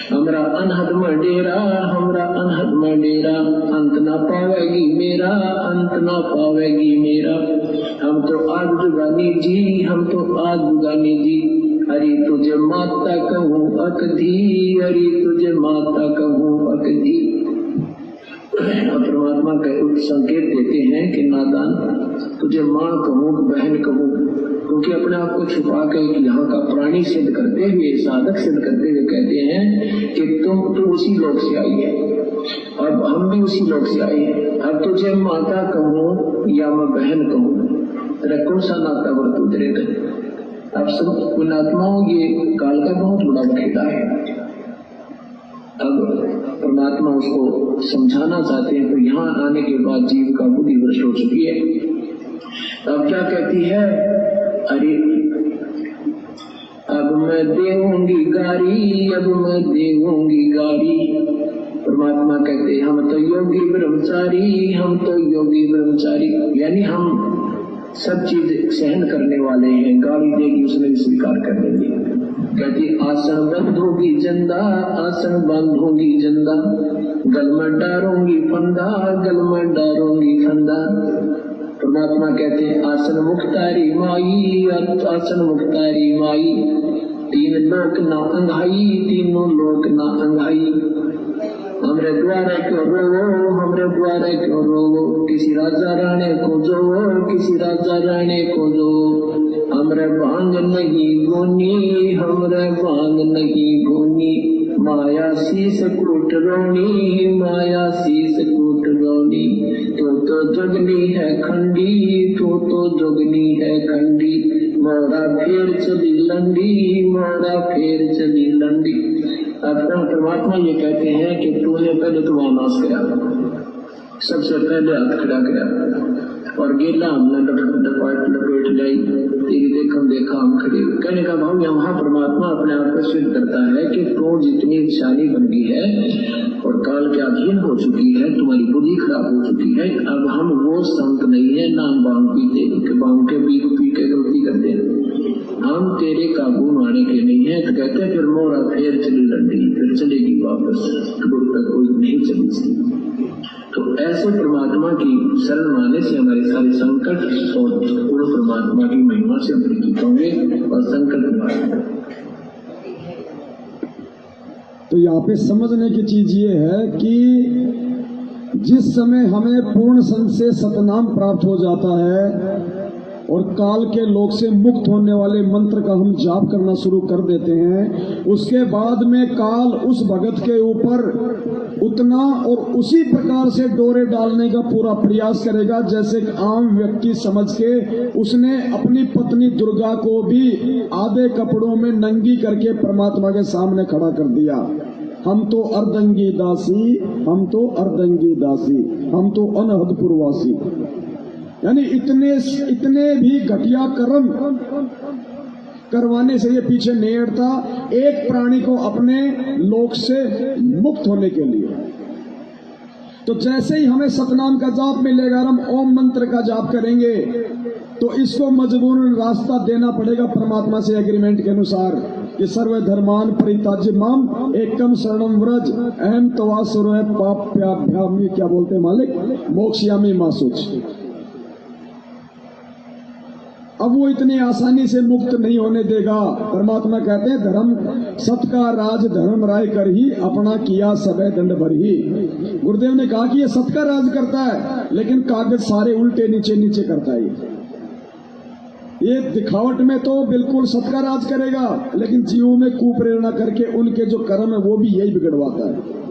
S3: हमरा अनहद में डेरा, हमरा अनहद में डेरा, अंत ना पावेगी मेरा, अंत ना पावेगी मेरा। हम तो आग जुगानी जी, हम तो आग जुगानी जी। अरे तुझे माता कहूँ अकधी, अरे तुझे माता कहूँ अकधी। परमात्मा का संकेत देते हैं कि नादान तुझे माँ कहूँ बहन कहूँ, क्योंकि अपने आप को छुपा कर यहाँ का प्राणी सिद्ध करते हुए, साधक सिद्ध करते हुए कहते हैं कि तुम उसी लोक से आई है, अब हम भी उसी लोक से आए हैं। अब तुझे माता कहूँ या मैं बहन कहूँ, तेरा कौन सा नाता वर्तू तेरे। अब सब पुण्यात्माओं ये काल का बहुत बड़ा बखेड़ा है। अब परमात्मा उसको समझाना चाहते हैं, तो यहाँ आने के बाद जीव का बुद्धि भ्रष्ट हो चुकी है। अब क्या कहती है, अरे अब मैं देऊंगी गारी, अब मैं देऊंगी गारी। परमात्मा कहते हम तो योगी ब्रह्मचारी, हम तो योगी ब्रह्मचारी, यानी हम सब चीज सहन करने वाले हैं। गाली देगी उसने भी स्वीकार कर लेंगे। कहती आसन बंधोगी जंदा, आसन बंधोगी जंदा, गल में डारूंगी फंदा, गल में डारूंगी फंदा। परमात्मा कहते हैं आसन मुख्तारी माई, आसन मुख्तारी माई, तीन लोक ना अंगाई, तीनों लोक ना अंगाई। हमरे द्वारे क्यों रोवो, हमरे द्वारे क्यों रोवो, किसी राजा राणे को जोवो, किसी राजा राणे को जोवो। हमरे भांग नहीं गोनी, हमरे भांग नहीं गोनी, माया शीस कूट रोनी, माया शीस कूट रोनी। तो जोगनी है खंडी, तो जोगनी है खंडी, मोरा फेर चली लंडी, मोरा फेर चली लंडी। अब परमात्मा ये कहते हैं कि तूने पहले तो वहां नाश किया, सबसे पहले हाथ खड़ा किया और गेला हमने लपेट लाई, तेरी देखम देखा हम खड़े। कहने का भाव यहाँ परमात्मा अपने आप को सिद्ध करता है कि तू जितनी शानी बन गई है और काल के अधीन हो चुकी है, तुम्हारी बुद्धि खराब हो चुकी है। अब हम वो संत नहीं है ना बाम पीते, बाम के पी के गलती करते हैं, हम तेरे काबू में आने के नहीं है। तो कहते हैं फिर मोरा फेर चली लंडी, फिर चलेगी वापस, गुरु तक कोई नहीं चली सकती। तो ऐसे परमात्मा की शरण माने से हमारे सारे संकट और गुरु परमात्मा की महिमा से हम जीत होंगे और संकट निवारण।
S1: तो यहाँ पे समझने की चीज ये है कि जिस समय हमें पूर्ण संग से सतनाम प्राप्त हो जाता है और काल के लोक से मुक्त होने वाले मंत्र का हम जाप करना शुरू कर देते हैं, उसके बाद में काल उस भगत के ऊपर उतना और उसी प्रकार से डोरे डालने का पूरा प्रयास करेगा जैसे एक आम व्यक्ति समझ के उसने अपनी पत्नी दुर्गा को भी आधे कपड़ों में नंगी करके परमात्मा के सामने खड़ा कर दिया। हम तो अर्धंगी दासी, हम तो अर्धंगी दासी, हम तो अनहद पुरवासी। यानी इतने भी घटिया कर्म करवाने से ये पीछे नहीं हटता, एक प्राणी को अपने लोक से मुक्त होने के लिए। तो जैसे ही हमें सतनाम का जाप मिलेगा, हम ओम मंत्र का जाप करेंगे, तो इसको मजबूरन रास्ता देना पड़ेगा परमात्मा से एग्रीमेंट के अनुसार कि सर्व धर्मान परित्याज्य माम एकम शरणम व्रज अहम तवासुर है पाप्याभ्यामी, क्या बोलते हैं मालिक, मोक्षयामी मासुच। अब वो इतनी आसानी से मुक्त नहीं होने देगा। परमात्मा कहते हैं धर्म सत का राज धर्म राय कर ही अपना किया सबे दंड भर ही। गुरुदेव ने कहा कि ये सत का राज करता है लेकिन कागज सारे उल्टे नीचे नीचे करता है। ये दिखावट में तो बिल्कुल सत का राज करेगा लेकिन जीवों में कुप्रेरणा करके उनके जो कर्म है वो भी यही बिगड़वाता है।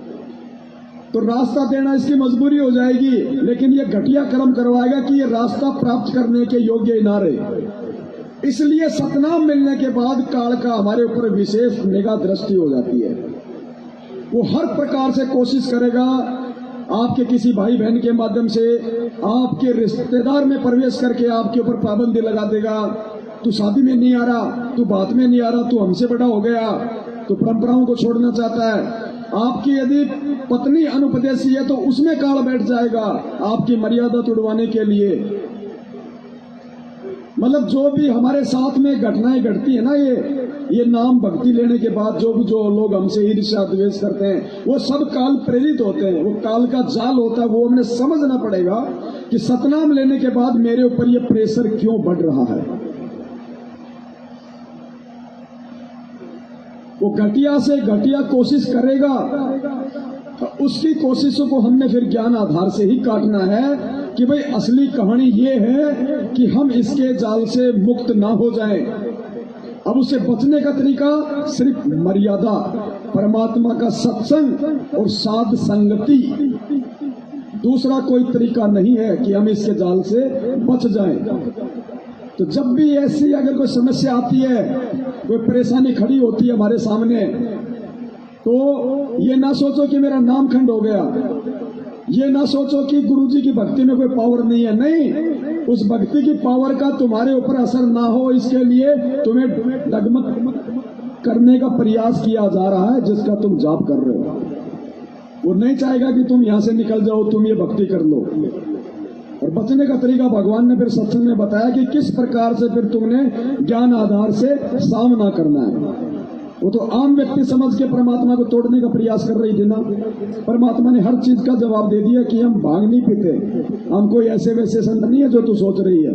S1: तो रास्ता देना इसकी मजबूरी हो जाएगी, लेकिन ये घटिया कर्म करवाएगा कि ये रास्ता प्राप्त करने के योग्य ही ना रहे। इसलिए सतनाम मिलने के बाद काल का हमारे ऊपर विशेष निगाह दृष्टि हो जाती है। वो हर प्रकार से कोशिश करेगा आपके किसी भाई बहन के माध्यम से आपके रिश्तेदार में प्रवेश करके आपके ऊपर पाबंदी लगा देगा। तू शादी में नहीं आ रहा, तू बात में नहीं आ रहा, तू हमसे बड़ा हो गया, तो परंपराओं को छोड़ना चाहता है। आपकी यदि पत्नी अनुपदेशी है तो उसमें काल बैठ जाएगा आपकी मर्यादा तोड़वाने के लिए। मतलब जो भी हमारे साथ में घटनाएं घटती है ना, ये नाम भक्ति लेने के बाद जो लोग हमसे ईर्ष्या द्वेष करते हैं वो सब काल प्रेरित होते हैं, वो काल का जाल होता है। वो हमें समझना पड़ेगा कि सतनाम लेने के बाद मेरे ऊपर ये प्रेशर क्यों बढ़ रहा है। वो घटिया से घटिया कोशिश करेगा, उसकी कोशिशों को हमने फिर ज्ञान आधार से ही काटना है कि भाई असली कहानी ये है कि हम इसके जाल से मुक्त ना हो जाएं। अब उससे बचने का तरीका सिर्फ मर्यादा, परमात्मा का सत्संग और साध संगति, दूसरा कोई तरीका नहीं है कि हम इसके जाल से बच जाएं। तो जब भी ऐसी अगर कोई समस्या आती है, कोई परेशानी खड़ी होती है हमारे सामने, तो ये ना सोचो कि मेरा नाम खंड हो गया, ये ना सोचो कि गुरुजी की भक्ति में कोई पावर नहीं है। नहीं, उस भक्ति की पावर का तुम्हारे ऊपर असर ना हो इसके लिए तुम्हें डगमग करने का प्रयास किया जा रहा है जिसका तुम जाप कर रहे हो। वो नहीं चाहेगा कि तुम यहां से निकल जाओ, तुम ये भक्ति कर लो। और बचने का तरीका भगवान ने फिर सत्संग में बताया कि किस प्रकार से फिर तुमने ज्ञान आधार से सामना करना है। वो तो आम व्यक्ति समझ के परमात्मा को तोड़ने का प्रयास कर रही थी ना। परमात्मा ने हर चीज का जवाब दे दिया कि हम भांग नहीं पीते, हम कोई ऐसे वैसे संत नहीं है जो तू सोच रही है।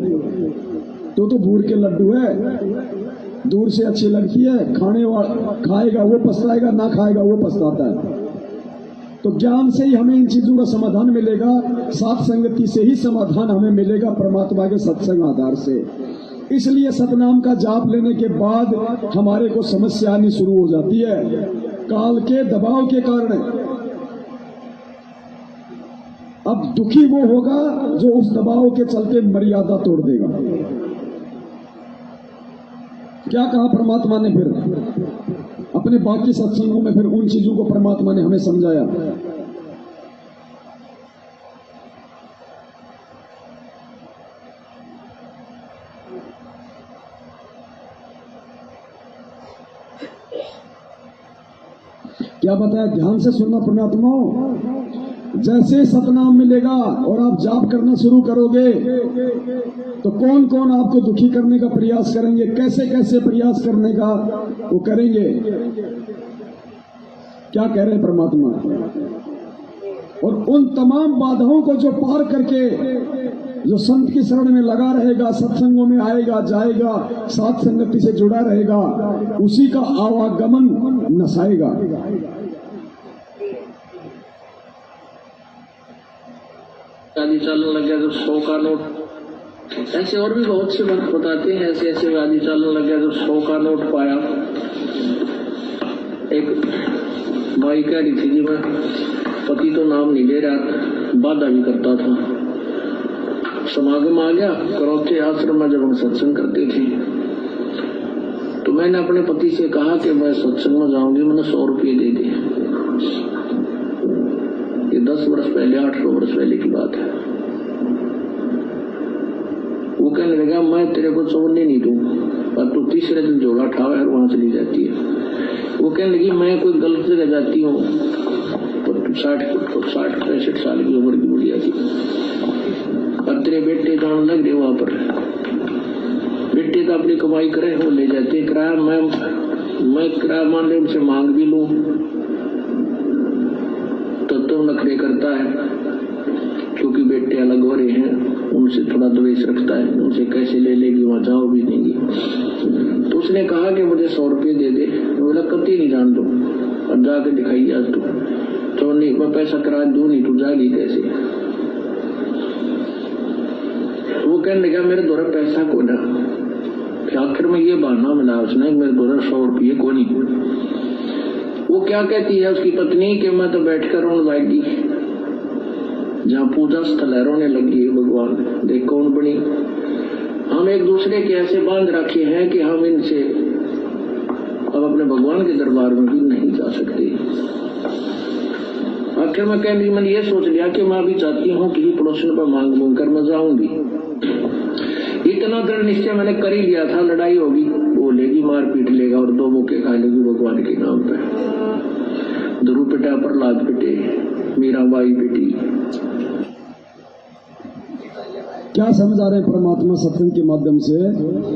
S1: तो भूर के लड्डू है, दूर से अच्छी लगती है, खाएगा वो पछताएगा, ना खाएगा वो पछताता है। तो ज्ञान से ही हमें इन चीजों का समाधान मिलेगा, साथ संगति से ही समाधान हमें मिलेगा, परमात्मा के सत्संग आधार से। इसलिए सतनाम का जाप लेने के बाद हमारे को समस्या आनी शुरू हो जाती है काल के दबाव के कारण। अब दुखी वो होगा जो उस दबाव के चलते मर्यादा तोड़ देगा। क्या कहा परमात्मा ने फिर अपने बाकी सत्संगों में, फिर उन चीजों को परमात्मा ने हमें समझाया। क्या बताया? ध्यान से सुनना पुण्यात्माओं। जैसे सतनाम मिलेगा और आप जाप करना शुरू करोगे तो कौन कौन आपको दुखी करने का प्रयास करेंगे, कैसे कैसे प्रयास करने का वो करेंगे। क्या कह रहे हैं परमात्मा? और उन तमाम बाधाओं को जो पार करके जो संत की शरण में लगा रहेगा, सत्संगों में आएगा जाएगा, साथ संगति से जुड़ा रहेगा, उसी का आवागमन नसाएगा।
S3: आदि चलने लग गया तो 100 का नोट, ऐसे और भी बहुत से बात बताते हैं। ऐसे ऐसे आदि चलने लग गया तो 100 का नोट पाया। एक भाई कह रही थी जी मैं पति तो नाम नहीं ले रहा, बाधा भी करता था। समागम आ गया, करौथे आश्रम में जब हम सत्संग करते थे तो मैंने अपने पति से कहा कि मैं सत्संग में जाऊंगी, मैंने 100 रुपये दे दे। ये 10 वर्ष पहले, 18 वर्ष पहले की बात है। वो कहने लगा मैं तेरे को छोड़ने नहीं दूंगा, और तू तीसरे दिन झोला उठावे और वहां चली जाती है। वो कहने लगी मैं कोई गलत जगह जाती हूँ तो 60-65 साल की उम्र की बुढ़िया थी, और तेरे बेटे जान लग रहे वहां पर। बेटे तो अपनी कमाई करे, वो ले जाते किराया। मैं किराया मान ले उनसे मांग भी लूं तो नखरे करता है, क्योंकि बेटे अलग हो रहे हैं, उनसे थोड़ा द्वेष रखता है, उनसे कैसे ले लेगी, वहां जाओ भी देंगी। तो उसने कहा कि मुझे 100 रुपये दे दे। बोला कति नहीं जान दो, और जाके दिखाई आज तो नहीं, मैं पैसा करा दूं नहीं, तू जागी कैसे। वो कहने लगा मेरे द्वारा पैसा को ना। आखिर में ये बहाना मिला उसने, मेरे द्वारा 100 रुपये को नहीं। वो क्या कहती है उसकी पत्नी कि मैं तो बैठकर रोने लगी, जहाँ पूजा स्थल है रोने लगी है भगवान, देख कौन बनी। हम एक दूसरे के ऐसे बांध रखे हैं कि हम इनसे अब अपने भगवान के दरबार में भी नहीं जा सकते। आखिर में कहने मैंने ये सोच लिया कि मैं भी चाहती हूँ किसी पड़ोसन पर मांग कर मैं जाऊंगी। इतना दृढ़ निश्चय मैंने कर ही लिया था, लड़ाई होगी, वो लेगी मार पीट लेगा और 2 मुक्के खा लेगी भगवान के नाम पे। ध्रुव पिटा, प्रहलाद पिटे, मीराबाई पिटी।
S1: क्या समझा रहे हैं परमात्मा सत्संग के माध्यम से?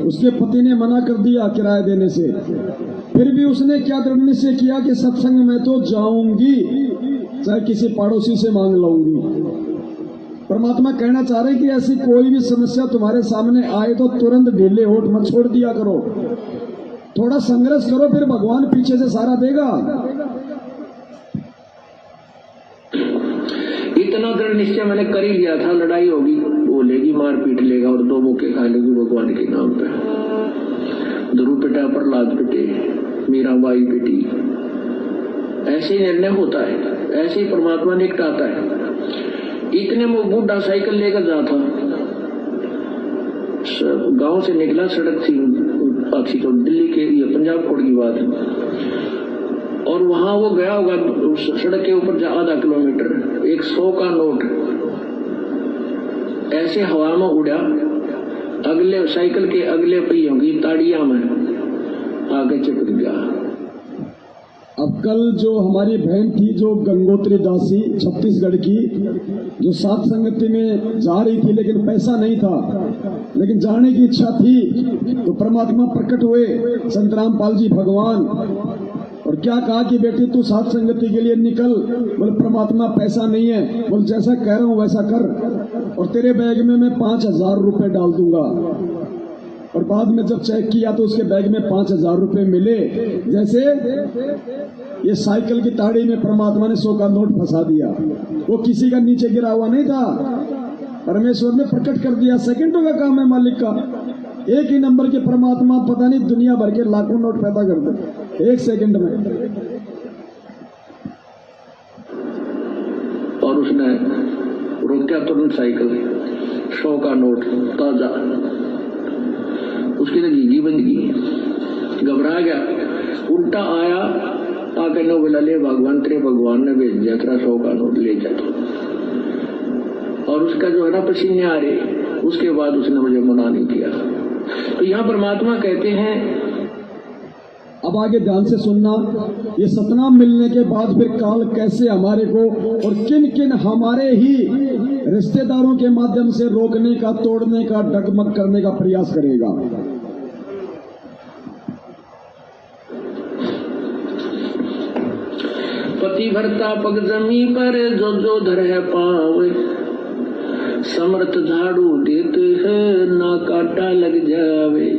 S1: उसके पति ने मना कर दिया किराया देने से, फिर भी उसने क्या दृढ़ निश्चय किया कि सत्संग में तो जाऊंगी, चाहे किसी पड़ोसी से मांग लाऊंगी। परमात्मा कहना चाह रहे हैं कि ऐसी कोई भी समस्या तुम्हारे सामने आए तो तुरंत ढीले होठ मत छोड़ दिया करो, थोड़ा संघर्ष करो, फिर भगवान पीछे से सारा देगा।
S3: इतना दृढ़ निश्चय मैंने कर ही लिया था, लड़ाई होगी, वो लेगी मार पीट लेगा और 2 मुक्के खा लेगी भगवान के नाम पे। ध्रुव पिटा, प्रहलाद पिटे, मीराबाई पिटी। ऐसे निर्णय होता है, ऐसे ही परमात्मा निकटाता है। इतने में बूढ़ा साइकिल लेकर जाता, गांव से निकला, सड़क थी अच्छी तो दिल्ली के, ये पंजाब कोड की बात है, और वहां वो गया होगा सड़क के ऊपर आधा किलोमीटर, एक 100 का नोट ऐसे हवा में उड़ा, अगले साइकिल के अगले पहियों की ताड़ियां में आगे चिपक गया।
S1: अब कल जो हमारी बहन थी जो गंगोत्री दासी छत्तीसगढ़ की, जो साथ संगति में जा रही थी लेकिन पैसा नहीं था, लेकिन जाने की इच्छा थी, तो परमात्मा प्रकट हुए संत रामपाल जी भगवान, और क्या कहा कि बेटी तू साथ संगति के लिए निकल। बोले परमात्मा पैसा नहीं है। बोले जैसा कह रहा हूं वैसा कर, और तेरे बैग में मैं 5000 रुपए डाल दूंगा। और बाद में जब चेक किया तो उसके बैग में 5,000 रुपए मिले। जैसे ये साइकिल की ताड़ी में परमात्मा ने 100 का नोट फंसा दिया। वो किसी का नीचे गिरा हुआ नहीं था, परमेश्वर ने प्रकट कर दिया। सेकंडों का काम है मालिक का। एक ही नंबर के परमात्मा पता नहीं दुनिया भर के लाखों नोट पैदा कर दे 1 सेकंड में।
S3: और उसने रोका तुरंत साइकिल, 100 का नोट ताजा। उसकी तो घीघी बन गई, घबरा गया, उल्टा आया, आके नो बोला ले भगवान, तेरे भगवान ने भेज दिया, तेरा 100 का नोट ले जा। और उसका जो है ना पसीने आ रहे, उसके बाद उसने मुझे मना नहीं किया। तो यहाँ परमात्मा कहते हैं,
S1: अब आगे ध्यान से सुनना, ये सतनाम मिलने के बाद फिर काल कैसे हमारे को और किन किन हमारे ही रिश्तेदारों के माध्यम से रोकने का, तोड़ने का, डगमग करने का प्रयास करेगा।
S3: पति भरता पग जमी पर जो जो धर है पावे, समर्थ झाड़ू देते हैं ना काटा लग जावे।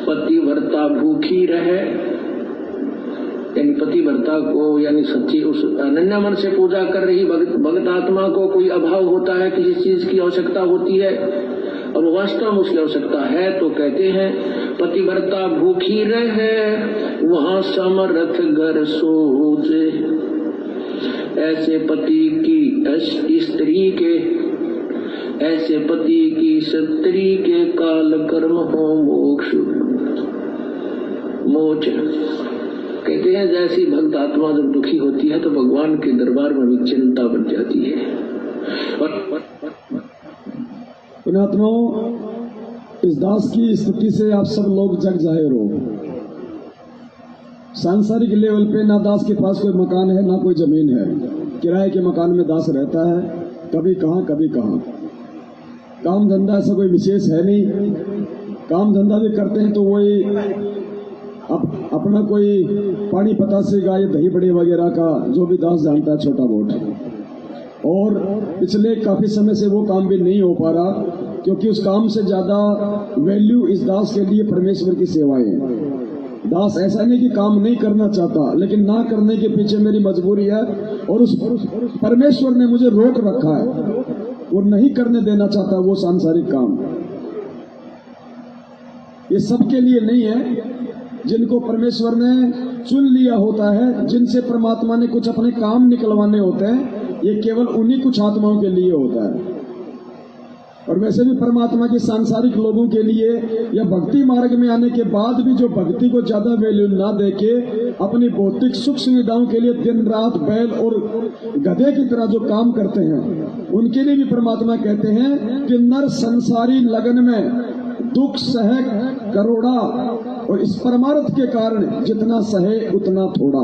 S3: पति भरता भूखी रहे, यानी पति भरता को यानी सच्ची उस अनन्य मन से पूजा कर रही भगत आत्मा को कोई अभाव होता है, किसी चीज की आवश्यकता होती है, अब वास्तव में उसकी आवश्यकता है, तो कहते हैं पतिव्रता भूखी रहे वहां समर्थ घर सोचे। ऐसे पति की स्त्री के, ऐसे पति की स्त्री के काल कर्म हो मोक्ष मोच। कहते हैं जैसी भक्त आत्मा जब दुखी होती है तो भगवान के दरबार में भी चिंता बन जाती है।
S1: पुण्यात्माओं, इस दास की स्थिति से आप सब लोग जग जाहिर हो। सांसारिक लेवल पे ना दास के पास कोई मकान है ना कोई जमीन है, किराए के मकान में दास रहता है, कभी कहाँ कभी कहाँ। काम धंधा ऐसा कोई विशेष है नहीं, काम धंधा भी करते हैं तो वही अपना कोई पानी पतासे का या दही बड़े वगैरह का जो भी दास जानता है छोटा बहुत। और पिछले काफी समय से वो काम भी नहीं हो पा रहा, क्योंकि उस काम से ज्यादा वैल्यू इस दास के लिए परमेश्वर की सेवाएं है। दास ऐसा नहीं कि काम नहीं करना चाहता, लेकिन ना करने के पीछे मेरी मजबूरी है और उस परमेश्वर ने मुझे रोक रखा है, वो नहीं करने देना चाहता वो सांसारिक काम। ये सबके लिए नहीं है, जिनको परमेश्वर ने चुन लिया होता है, जिनसे परमात्मा ने कुछ अपने काम निकलवाने होते हैं, ये केवल उन्हीं कुछ आत्माओं के लिए होता है। और वैसे भी परमात्मा के सांसारिक लोगों के लिए या भक्ति मार्ग में आने के बाद भी जो भक्ति को ज्यादा वैल्यू ना देके अपनी भौतिक सुख सुविधाओं के लिए दिन रात बैल और गधे की तरह जो काम करते हैं, उनके लिए भी परमात्मा कहते हैं कि नर संसारी लगन में दुख सहे करोड़ा, और इस परमार्थ के कारण जितना सहे उतना थोड़ा।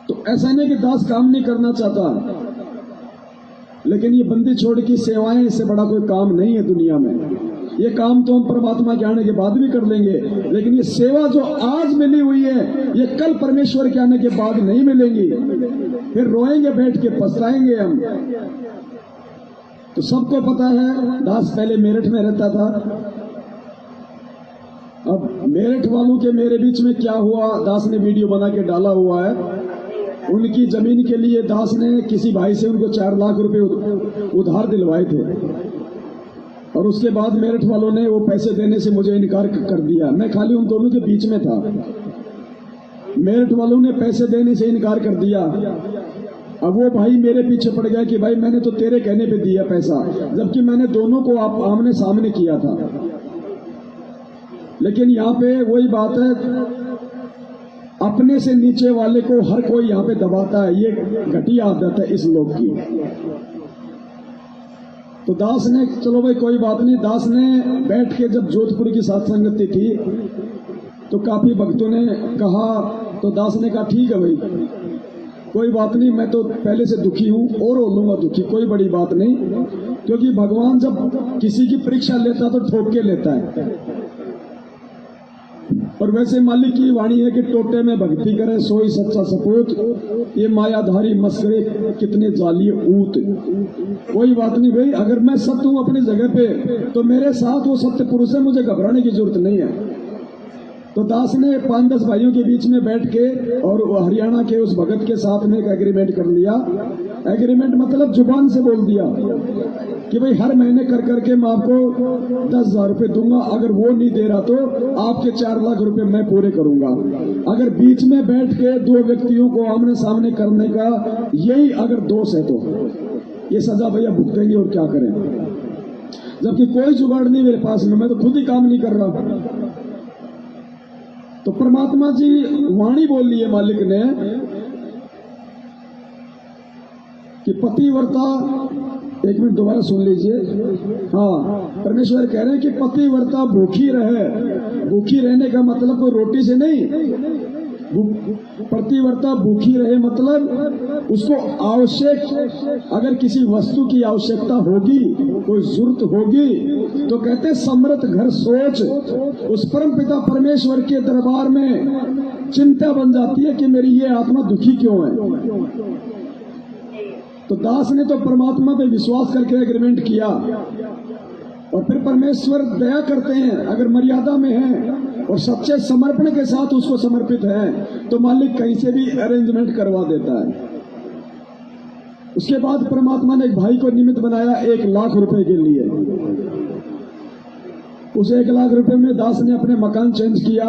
S1: तो ऐसा नहीं कि दास काम नहीं करना चाहता, लेकिन ये बंदी छोड़ की सेवाएं, इससे बड़ा कोई काम नहीं है दुनिया में। ये काम तो हम परमात्मा के आने के बाद भी कर लेंगे, लेकिन ये सेवा जो आज मिली हुई है, ये कल परमेश्वर के आने के बाद नहीं मिलेंगी। फिर रोएंगे बैठ के, पछताएंगे हम। तो सबको पता है दास पहले मेरठ में रहता था। अब मेरठ वालों के मेरे बीच में क्या हुआ, दास ने वीडियो बना के डाला हुआ है। उनकी जमीन के लिए दास ने किसी भाई से उनको 4 लाख रुपए उधार दिलवाए थे, और उसके बाद मेरठ वालों ने वो पैसे देने से मुझे इनकार कर दिया। मैं खाली उन दोनों के बीच में था। मेरठ वालों ने पैसे देने से इनकार कर दिया। अब वो भाई मेरे पीछे पड़ गया कि भाई मैंने तो तेरे कहने पे दिया पैसा, जबकि मैंने दोनों को आमने सामने किया था। लेकिन यहाँ पे वही बात है, अपने से नीचे वाले को हर कोई यहाँ पे दबाता है। ये घटिया आदत है इस लोग की। तो दास ने, चलो भाई कोई बात नहीं, दास ने बैठ के जब जोधपुर की सत्संगति थी तो काफी भक्तों ने कहा, तो दास ने कहा ठीक है भाई कोई बात नहीं, मैं तो पहले से दुखी हूं और हो लूंगा दुखी, कोई बड़ी बात नहीं। क्योंकि भगवान जब किसी की परीक्षा लेता तो ठोक के लेता है। और वैसे मालिक की वाणी है कि टोटे में भक्ति करे सोई सच्चा सपूत, ये मायाधारी मस्करे कितने जाली ऊत। कोई बात नहीं भाई, अगर मैं सत्य हूं अपनी जगह पे तो मेरे साथ वो सत्य पुरुष है, मुझे घबराने की जरूरत नहीं है। तो दास ने 5-10 भाइयों के बीच में बैठ के और हरियाणा के उस भगत के साथ में एक एग्रीमेंट कर लिया। एग्रीमेंट मतलब जुबान से बोल दिया कि भाई हर महीने कर करके मैं आपको 10,000 रुपए दूंगा, अगर वो नहीं दे रहा तो आपके 4 लाख रुपए मैं पूरे करूंगा। अगर बीच में बैठ के 2 व्यक्तियों को आमने सामने करने का यही अगर दोष है तो ये सजा भैया भुगतेंगे और क्या करें, जबकि कोई जुगाड़ नहीं मेरे पास में, मैं तो खुद ही काम नहीं कर रहा। तो परमात्मा जी वाणी बोल ली है मालिक ने कि पतिव्रता, एक मिनट दोबारा सुन लीजिए। हाँ, परमेश्वर कह रहे हैं कि पतिव्रता भूखी रहे। भूखी रहने का मतलब कोई रोटी से नहीं, पतिव्रता भूखी रहे मतलब उसको आवश्यक, अगर किसी वस्तु की आवश्यकता होगी, कोई जरूरत होगी, तो कहते हैं समृत घर सोच, उस परम पिता परमेश्वर के दरबार में चिंता बन जाती है कि मेरी ये आत्मा दुखी क्यों है। तो दास ने तो परमात्मा पे विश्वास करके एग्रीमेंट किया और फिर परमेश्वर दया करते हैं, अगर मर्यादा में है और सच्चे समर्पण के साथ उसको समर्पित है तो मालिक कहीं से भी अरेंजमेंट करवा देता है। उसके बाद परमात्मा ने एक भाई को निमित्त बनाया 1 लाख रुपए के लिए। उस 1 लाख रुपए में दास ने अपने मकान चेंज किया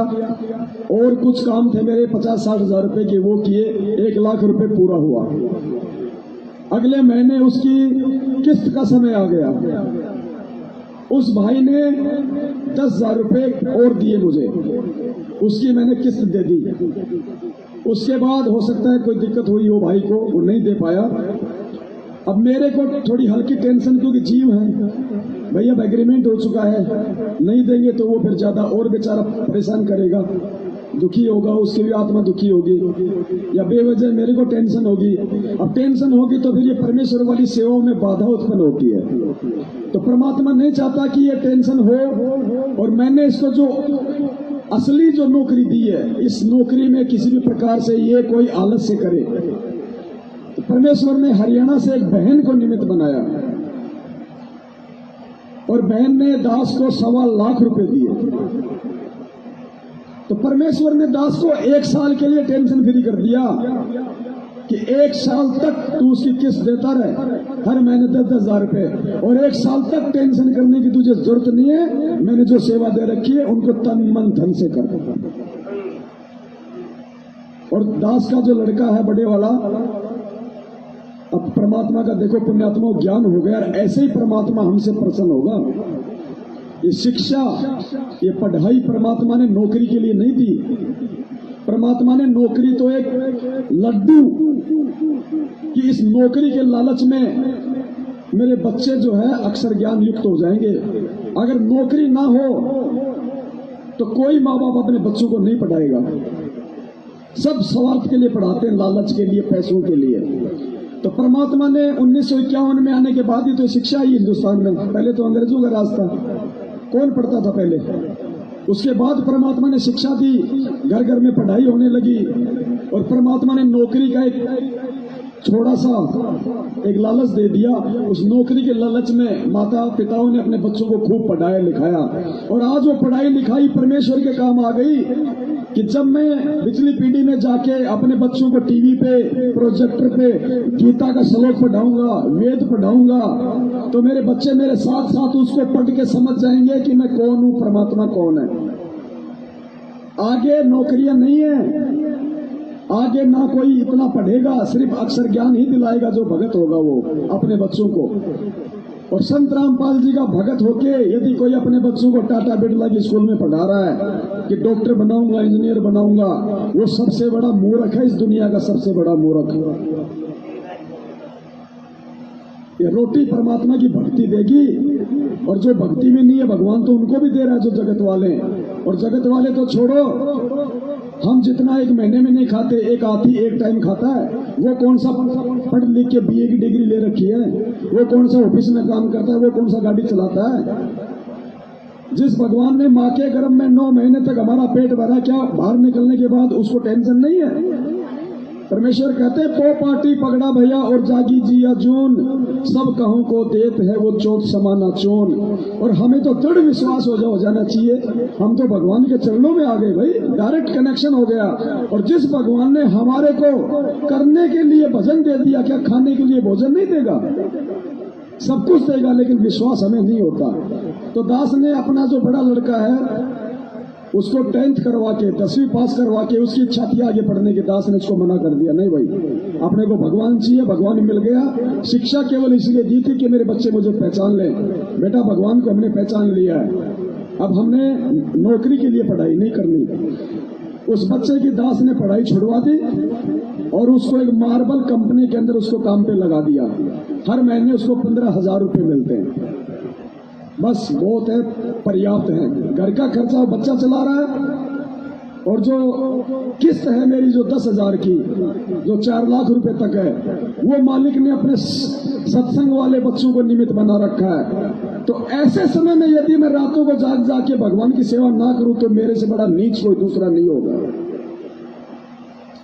S1: और कुछ काम थे मेरे 50-60 हजार रुपए के, वो किए। 1 लाख रुपए पूरा हुआ। अगले महीने उसकी किस्त का समय आ गया। उस भाई ने 10,000 रुपए और दिए मुझे, उसकी मैंने किस्त दे दी। उसके बाद हो सकता है कोई दिक्कत हुई हो भाई को, वो नहीं दे पाया। अब मेरे को थोड़ी हल्की टेंशन, क्योंकि जीव है भैया, एग्रीमेंट हो चुका है, नहीं देंगे तो वो फिर ज्यादा और बेचारा परेशान करेगा, दुखी होगा, उसकी भी आत्मा दुखी होगी, या बेवजह मेरे को टेंशन होगी। अब टेंशन होगी तो फिर ये परमेश्वर वाली सेवाओं में बाधा उत्पन्न होती है। तो परमात्मा नहीं चाहता कि ये टेंशन हो, और मैंने इसको जो असली जो नौकरी दी है, इस नौकरी में किसी भी प्रकार से ये कोई आलस्य करे। तो परमेश्वर ने हरियाणा से एक बहन को निमित्त बनाया और बहन ने दास को 1.25 लाख रुपए दिए। तो परमेश्वर ने दास को 1 साल के लिए टेंशन फ्री कर दिया कि 1 साल तक तू उसकी किस्त देता रहे, हर महीने 10-10 हजार रुपए, और 1 साल तक टेंशन करने की तुझे जरूरत नहीं है। मैंने जो सेवा दे रखी है उनको तन मन धन से कर। और दास का जो लड़का है बड़े वाला, अब परमात्मा का देखो पुण्यात्मा ज्ञान हो गया, ऐसे ही परमात्मा हमसे प्रसन्न होगा। ये शिक्षा, ये पढ़ाई परमात्मा ने नौकरी के लिए नहीं दी। परमात्मा ने नौकरी तो एक लड्डू कि इस नौकरी के लालच में मेरे बच्चे जो है अक्षर ज्ञान युक्त हो जाएंगे। अगर नौकरी ना हो तो कोई माँ बाप अपने बच्चों को नहीं पढ़ाएगा। सब स्वार्थ के लिए पढ़ाते हैं, लालच के लिए, पैसों के लिए। तो परमात्मा ने 1951 में आने के बाद ही तो शिक्षा आई हिंदुस्तान में। पहले तो अंग्रेजों का राज था, कौन पढ़ता था पहले। उसके बाद परमात्मा ने शिक्षा दी, घर घर में पढ़ाई होने लगी, और परमात्मा ने नौकरी का एक छोटा सा एक लालच दे दिया। उस नौकरी के लालच में माता पिताओं ने अपने बच्चों को खूब पढ़ाया लिखाया, और आज वो पढ़ाई लिखाई परमेश्वर के काम आ गई कि जब मैं पिछली पीढ़ी में जाके अपने बच्चों को टीवी पे, प्रोजेक्टर पे गीता का श्लोक पढ़ाऊंगा, वेद पढ़ाऊंगा, तो मेरे बच्चे मेरे साथ साथ उसको पढ़ के समझ जाएंगे कि मैं कौन हूं, परमात्मा कौन है। आगे नौकरियां नहीं है, आगे ना कोई इतना पढ़ेगा, सिर्फ अक्षर ज्ञान ही दिलाएगा जो भगत होगा वो अपने बच्चों को। और संत रामपाल जी का भगत होके यदि कोई अपने बच्चों को टाटा बिरला की स्कूल में पढ़ा रहा है कि डॉक्टर बनाऊंगा, इंजीनियर बनाऊंगा, वो सबसे बड़ा मूर्ख है, इस दुनिया का सबसे बड़ा मूर्ख। ये रोटी परमात्मा की भक्ति देगी, और जो भक्ति में नहीं है भगवान तो उनको भी दे रहा है जो जगत वाले हैं। और जगत वाले तो छोड़ो, हम जितना एक महीने में नहीं खाते, एक हाथी एक टाइम खाता है। वो कौन सा पढ़ लिख के बीए की डिग्री ले रखी है, वो कौन सा ऑफिस में काम करता है, वो कौन सा गाड़ी चलाता है। जिस भगवान ने माँ के गर्भ में 9 महीने तक हमारा पेट भरा, क्या बाहर निकलने के बाद उसको टेंशन नहीं है? परमेश्वर कहते पो पार्टी पगड़ा भैया और जागी जिया जून, सब कहूं को देत है वो चोट समाना चोन। और हमें तो दृढ़ विश्वास हो जाना चाहिए, हम तो भगवान के चरणों में आ गए भाई, डायरेक्ट कनेक्शन हो गया। और जिस भगवान ने हमारे को करने के लिए भजन दे दिया, क्या खाने के लिए भोजन नहीं देगा? सब कुछ देगा, लेकिन विश्वास हमें नहीं होता। तो दास ने अपना जो बड़ा लड़का है उसको 10th करवा के 10वीं पास करवा के उसकी इच्छा थी आगे पढ़ने की, दास ने उसको मना कर दिया। नहीं भाई, अपने को भगवान चाहिए, भगवान मिल गया। शिक्षा केवल इसलिए दी थी कि मेरे बच्चे मुझे पहचान लें। बेटा, भगवान को हमने पहचान लिया है, अब हमने नौकरी के लिए पढ़ाई नहीं करनी। उस बच्चे की दास ने पढ़ाई छुड़वा दी और उसको एक मार्बल कंपनी के अंदर उसको काम पे लगा दिया। हर महीने उसको 15,000 रुपए मिलते हैं, बस बहुत है, पर्याप्त है। घर का खर्चा वो बच्चा चला रहा है, और जो किस्त है मेरी जो 10,000 की, जो 4 लाख रुपए तक है, वो मालिक ने अपने सत्संग वाले बच्चों को निमित्त बना रखा है। तो ऐसे समय में यदि मैं रातों को जाग जाग के भगवान की सेवा ना करूं तो मेरे से बड़ा नीच कोई दूसरा नहीं होगा।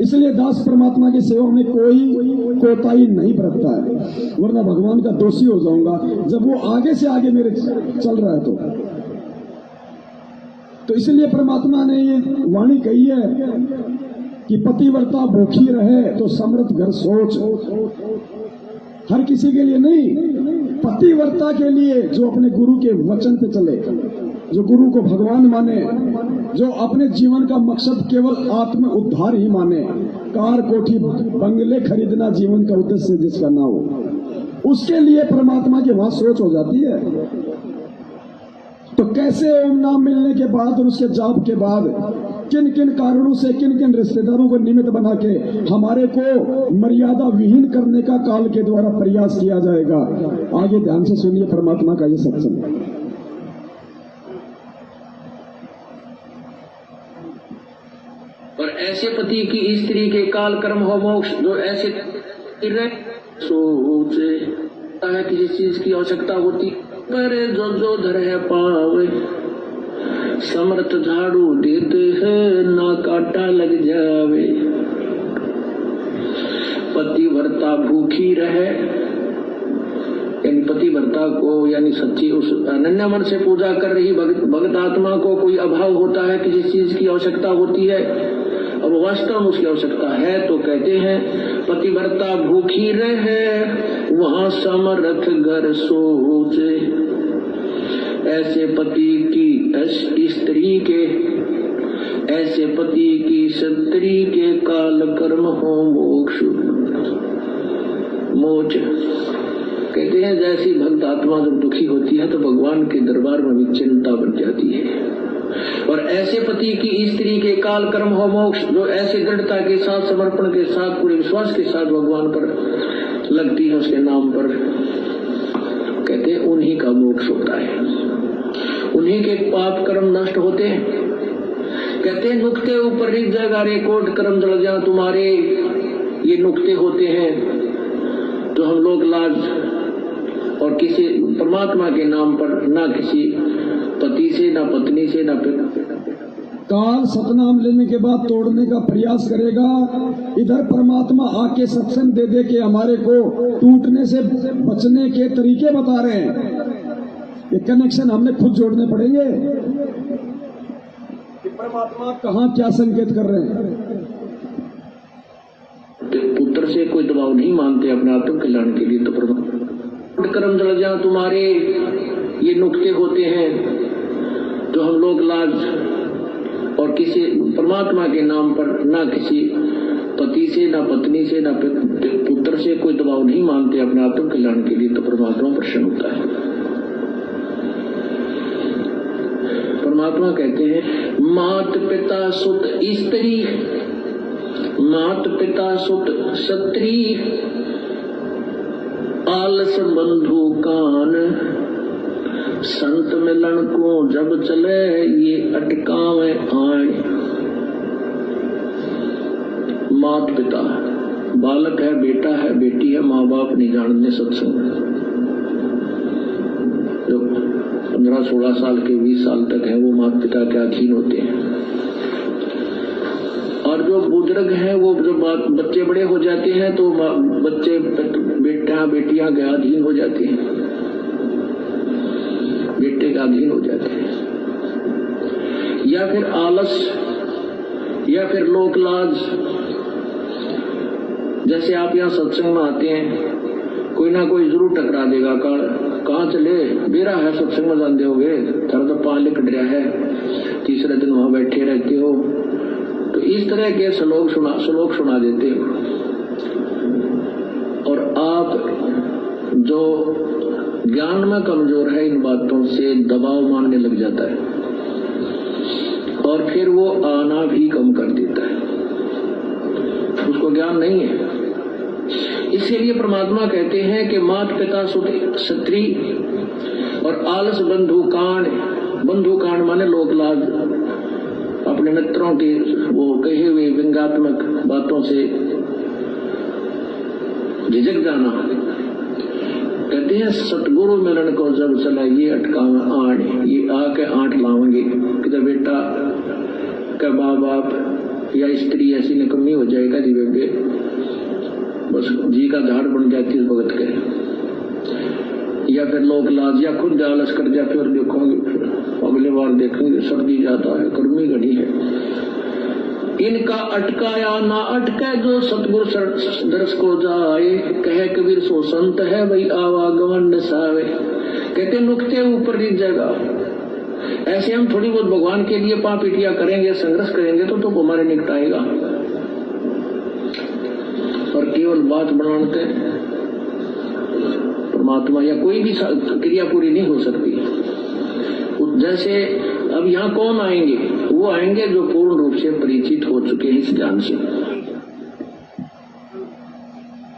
S1: इसलिए दास परमात्मा की सेवा में कोई कोताही नहीं बरतता है, वरना भगवान का दोषी हो जाऊंगा जब वो आगे से आगे मेरे चल रहा है। तो इसलिए परमात्मा ने ये वाणी कही है कि पतिव्रता भूखी रहे तो समृद्ध घर सोच। हर किसी के लिए नहीं, पतिव्रता के लिए जो अपने गुरु के वचन पे चले, जो गुरु को भगवान माने, जो अपने जीवन का मकसद केवल आत्म उद्धार ही माने। कार कोठी बंगले खरीदना जीवन का उद्देश्य जिसका ना हो, उसके लिए परमात्मा की वहां सोच हो जाती है। तो कैसे ओम नाम मिलने के बाद और उसके जाप के बाद किन किन कारणों से किन किन रिश्तेदारों को निमित्त बना के हमारे को मर्यादा विहीन करने का काल के द्वारा प्रयास किया जाएगा। आगे ध्यान से सुनिए परमात्मा का ये सत्संग।
S3: और ऐसे पति की स्त्री के काल कर्म हो मोक्ष, जो ऐसे सोचे है किसी चीज की आवश्यकता होती पर जो धर है पावे, समर्थ झाड़ू देते हैं ना काटा लग जावे। पतिव्रता भूखी रहे, यानी पतिव्रता को यानी सच्ची उस अनन्य मन से पूजा कर रही भगत आत्मा को कोई अभाव होता है, किसी चीज की आवश्यकता होती है, अब वास्तव में उसकी आवश्यकता है, तो कहते हैं पतिव्रता भूखी रहे वहां समर्थ घर सोचे। ऐसे पति की स्त्री के, ऐसे पति की स्त्री के काल कर्म हो मोक्ष मोच। कहते हैं जैसी भक्त आत्मा जब दुखी होती है तो भगवान के दरबार में भी चिंता बन जाती है। और ऐसे पति की स्त्री के काल कर्म हो मोक्ष, जो ऐसे दृढ़ता के साथ, समर्पण के साथ, पूरे विश्वास के साथ भगवान पर लगती है, उसके नाम पर, कहते हैं उन्हीं का मोक्ष होता है, उन्हीं के पाप कर्म नष्ट होते हैं। कहते हैं नुक्ते ऊपर लिख जाएगा रे कोट कर्म जल जा तुम्हारे, ये नुक्ते होते हैं तो हम लोग लाज और किसी परमात्मा के नाम पर ना किसी पति से, ना पत्नी से, ना
S1: काल सतनाम लेने के बाद तोड़ने का प्रयास करेगा। इधर परमात्मा आके सत्संग दे दे के हमारे को टूटने से बचने के तरीके बता रहे हैं। ये कनेक्शन हमने खुद जोड़ने पड़ेंगे कि परमात्मा कहाँ क्या संकेत कर रहे हैं।
S3: पुत्र से कोई दबाव नहीं मानते अपने आत्म कल्याण के लिए, तो परमात्मा कर्म जल जा तुम्हारे, ये नुक्ते होते हैं तो हम लोग लाज और किसी परमात्मा के नाम पर ना किसी पति से, ना पत्नी से, ना पुत्र से कोई दबाव नहीं मानते अपने आत्म कल्याण के लिए, तो परमात्मा प्रसन्न होता है। परमात्मा कहते हैं मात पिता सुत स्त्री, मात पिता सुत सत्री, आलस बंधु कान, संत मिलन को जब चले ये अटकावे आण। मात पिता, बालक है, बेटा है, बेटी है, माँ बाप नहीं जानते सत्संग, जो 15-16 साल के 20 साल तक हैं वो माता पिता के अधीन होते हैं, और जो बुजुर्ग हैं वो जब बच्चे बड़े हो जाते हैं तो बच्चे बेटियां के अधीन हो जाते हैं, बेटे के अधीन हो जाते हैं, या फिर आलस या फिर लोक लाज। जैसे आप यहाँ सत्संग में आते हैं, कोई ना कोई जरूर टकरा देगा, कहाँ चले बेरा है सत्संग में जाते होगे, थारा तो पान लिख रहा है, तीसरे दिन वहां बैठे रहते हो, तो इस तरह के श्लोक सुना देते हो। और आप जो ज्ञान में कमजोर है इन बातों से दबाव मानने लग जाता है, और फिर वो आना भी कम कर देता है, उसको ज्ञान नहीं है। इसीलिए परमात्मा कहते हैं कि माता पिता क्षत्रि और आलस बंधुकांड माने लोक लाज, अपने मित्रों के वो कहे हुए व्यंग्यात्मक बातों से झिझक जाना। कहते हैं सतगुरु मिलन को जब चला ये अटका में आठ, ये आके आठ लावेंगे कि बेटा का माँ बाप या स्त्री ऐसी निकम्मी हो जाएगा जी बेबे, बस जी का झाड़ बन जाती है भगत के, या फिर लोक लाज, या खुद आलस कर जाए, फिर देखोगे अगले बार देखेंगे सर्दी ज्यादा है, गर्मी घड़ी है। इनका अटकाया ना अटके जो सतगुरु दर्श को जाए, कहे कबीर सो संत है भाई आवागमन नसावे। कहते नुकते ऊपर नीच जाएगा। ऐसे हम थोड़ी बहुत भगवान के लिए पापीटिया करेंगे, संघर्ष करेंगे तो हमारे निकटाएगा, और केवल बात बनाते परमात्मा या कोई भी क्रिया पूरी नहीं हो सकती। जैसे अब यहाँ कौन आएंगे, वो आएंगे जो पूर्ण रूप से परिचित हो चुके हैं इस ज्ञान से।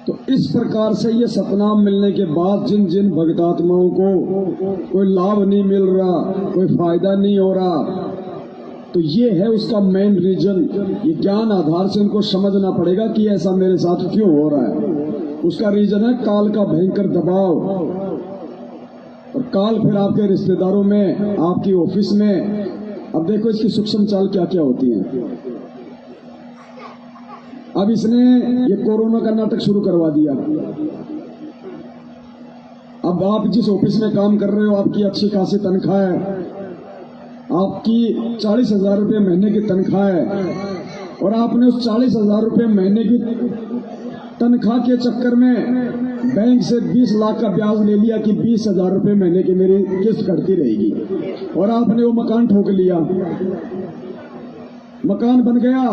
S1: तो इस प्रकार से ये सतनाम मिलने के बाद जिन जिन भक्तात्माओं को कोई लाभ नहीं मिल रहा, कोई फायदा नहीं हो रहा, तो ये है उसका मेन रीजन। ये ज्ञान आधार से उनको समझना पड़ेगा कि ऐसा मेरे साथ क्यों हो रहा है। उसका रीजन है काल का भयंकर दबाव। और काल फिर आपके रिश्तेदारों में, आपकी ऑफिस में। अब देखो इसकी सूक्ष्म चाल क्या क्या होती है। अब इसने ये कोरोना का नाटक शुरू करवा दिया। अब आप जिस ऑफिस में काम कर रहे हो, आपकी अच्छी खासी तनख्वाह है, आपकी 40,000 रुपये महीने की तनख्वाह है, और आपने उस 40,000 रुपये महीने की तनख्वाह के चक्कर में बैंक से 20 लाख का ब्याज ले लिया कि 20,000 रुपये महीने की मेरी किस्त कटती रहेगी, और आपने वो मकान ठोक लिया। मकान बन गया,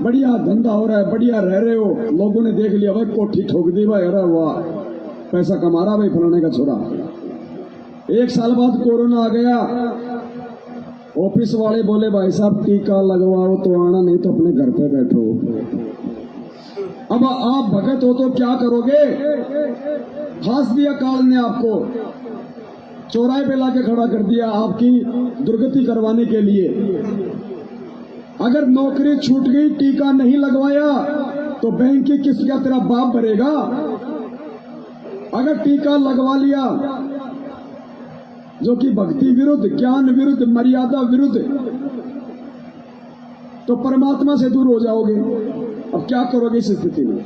S1: बढ़िया धंधा हो रहा है, बढ़िया रह रहे हो, लोगों ने देख लिया भाई कोठी ठोक दी भाई, अरे वाह पैसा कमा रहा भाई फलाने का छोरा। 1 साल बाद कोरोना आ गया, ऑफिस वाले बोले भाई साहब टीका लगवाओ तो आना, नहीं तो अपने घर पे बैठो। अब आप भगत हो तो क्या करोगे? फांस दिया काल ने आपको, चौराहे पे लाके खड़ा कर दिया आपकी दुर्गति करवाने के लिए। अगर नौकरी छूट गई, टीका नहीं लगवाया, तो बैंक की किस्त क्या तेरा बाप भरेगा? अगर टीका लगवा लिया, जो कि भक्ति विरुद्ध, ज्ञान विरुद्ध, मर्यादा विरुद्ध, तो परमात्मा से दूर हो जाओगे। अब क्या करोगे इस स्थिति में?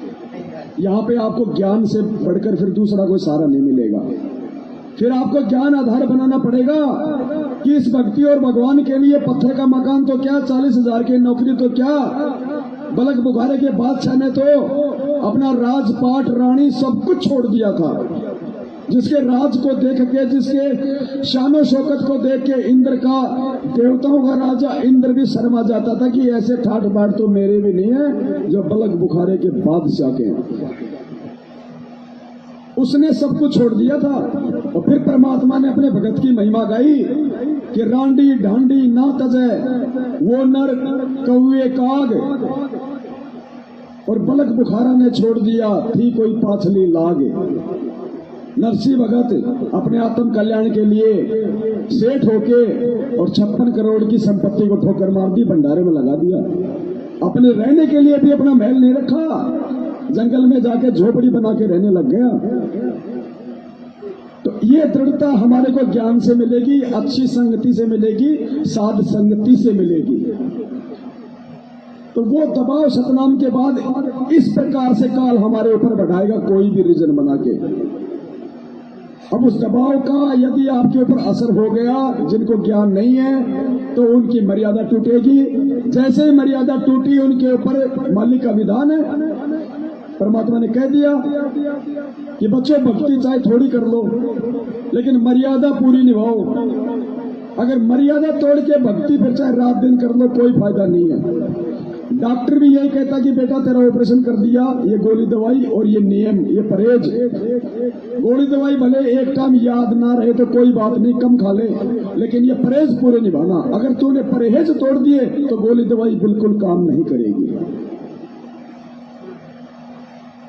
S1: यहाँ पे आपको ज्ञान से बढ़कर फिर दूसरा कोई सहारा नहीं मिलेगा। फिर आपको ज्ञान आधार बनाना पड़ेगा कि इस भक्ति और भगवान के लिए पत्थर का मकान तो क्या, 40,000 की नौकरी तो क्या, बलक बुखारे के बादशाह ने तो अपना राजपाट, रानी सब कुछ छोड़ दिया था। जिसके राज को देख के, जिसके शानो शौकत को देख के इंद्र का, देवताओं का राजा इंद्र भी शर्मा जाता था कि ऐसे ठाट बाट तो मेरे भी नहीं है जो बलक बुखारे के बादशाह के। उसने सब कुछ छोड़ दिया था। और फिर परमात्मा ने अपने भगत की महिमा गाई कि रांडी ढांडी ना तजे वो नर कौए काग, और बलक बुखारा ने छोड़ दिया थी कोई पाछली लाग। नरसिंह भगत अपने आत्म कल्याण के लिए सेठ होके और 56 करोड़ की संपत्ति को ठोकर मार दी, भंडारे में लगा दिया। अपने रहने के लिए भी अपना महल नहीं रखा, जंगल में जाके झोपड़ी बना के रहने लग गया। तो ये दृढ़ता हमारे को ज्ञान से मिलेगी, अच्छी संगति से मिलेगी, साध संगति से मिलेगी। तो वो दबाव सतनाम के बाद इस प्रकार से काल हमारे ऊपर बढ़ाएगा, कोई भी रीजन बना के। अब उस दबाव का यदि आपके ऊपर असर हो गया, जिनको ज्ञान नहीं है तो उनकी मर्यादा टूटेगी। जैसे ही मर्यादा टूटी, उनके ऊपर मालिक का विधान है। परमात्मा ने कह दिया कि बच्चों भक्ति चाहे थोड़ी कर लो, लेकिन मर्यादा पूरी निभाओ। अगर मर्यादा तोड़ के भक्ति फिर चाहे रात दिन कर लो, कोई फायदा नहीं है। डॉक्टर भी यही कहता कि बेटा तेरा ऑपरेशन कर दिया, ये गोली दवाई और ये नियम, ये परहेज। गोली दवाई भले एक टाइम याद ना रहे तो कोई बात नहीं, कम खा ले, लेकिन ये परहेज पूरे निभाना। अगर तूने परहेज तोड़ दिए तो गोली दवाई बिल्कुल काम नहीं करेगी।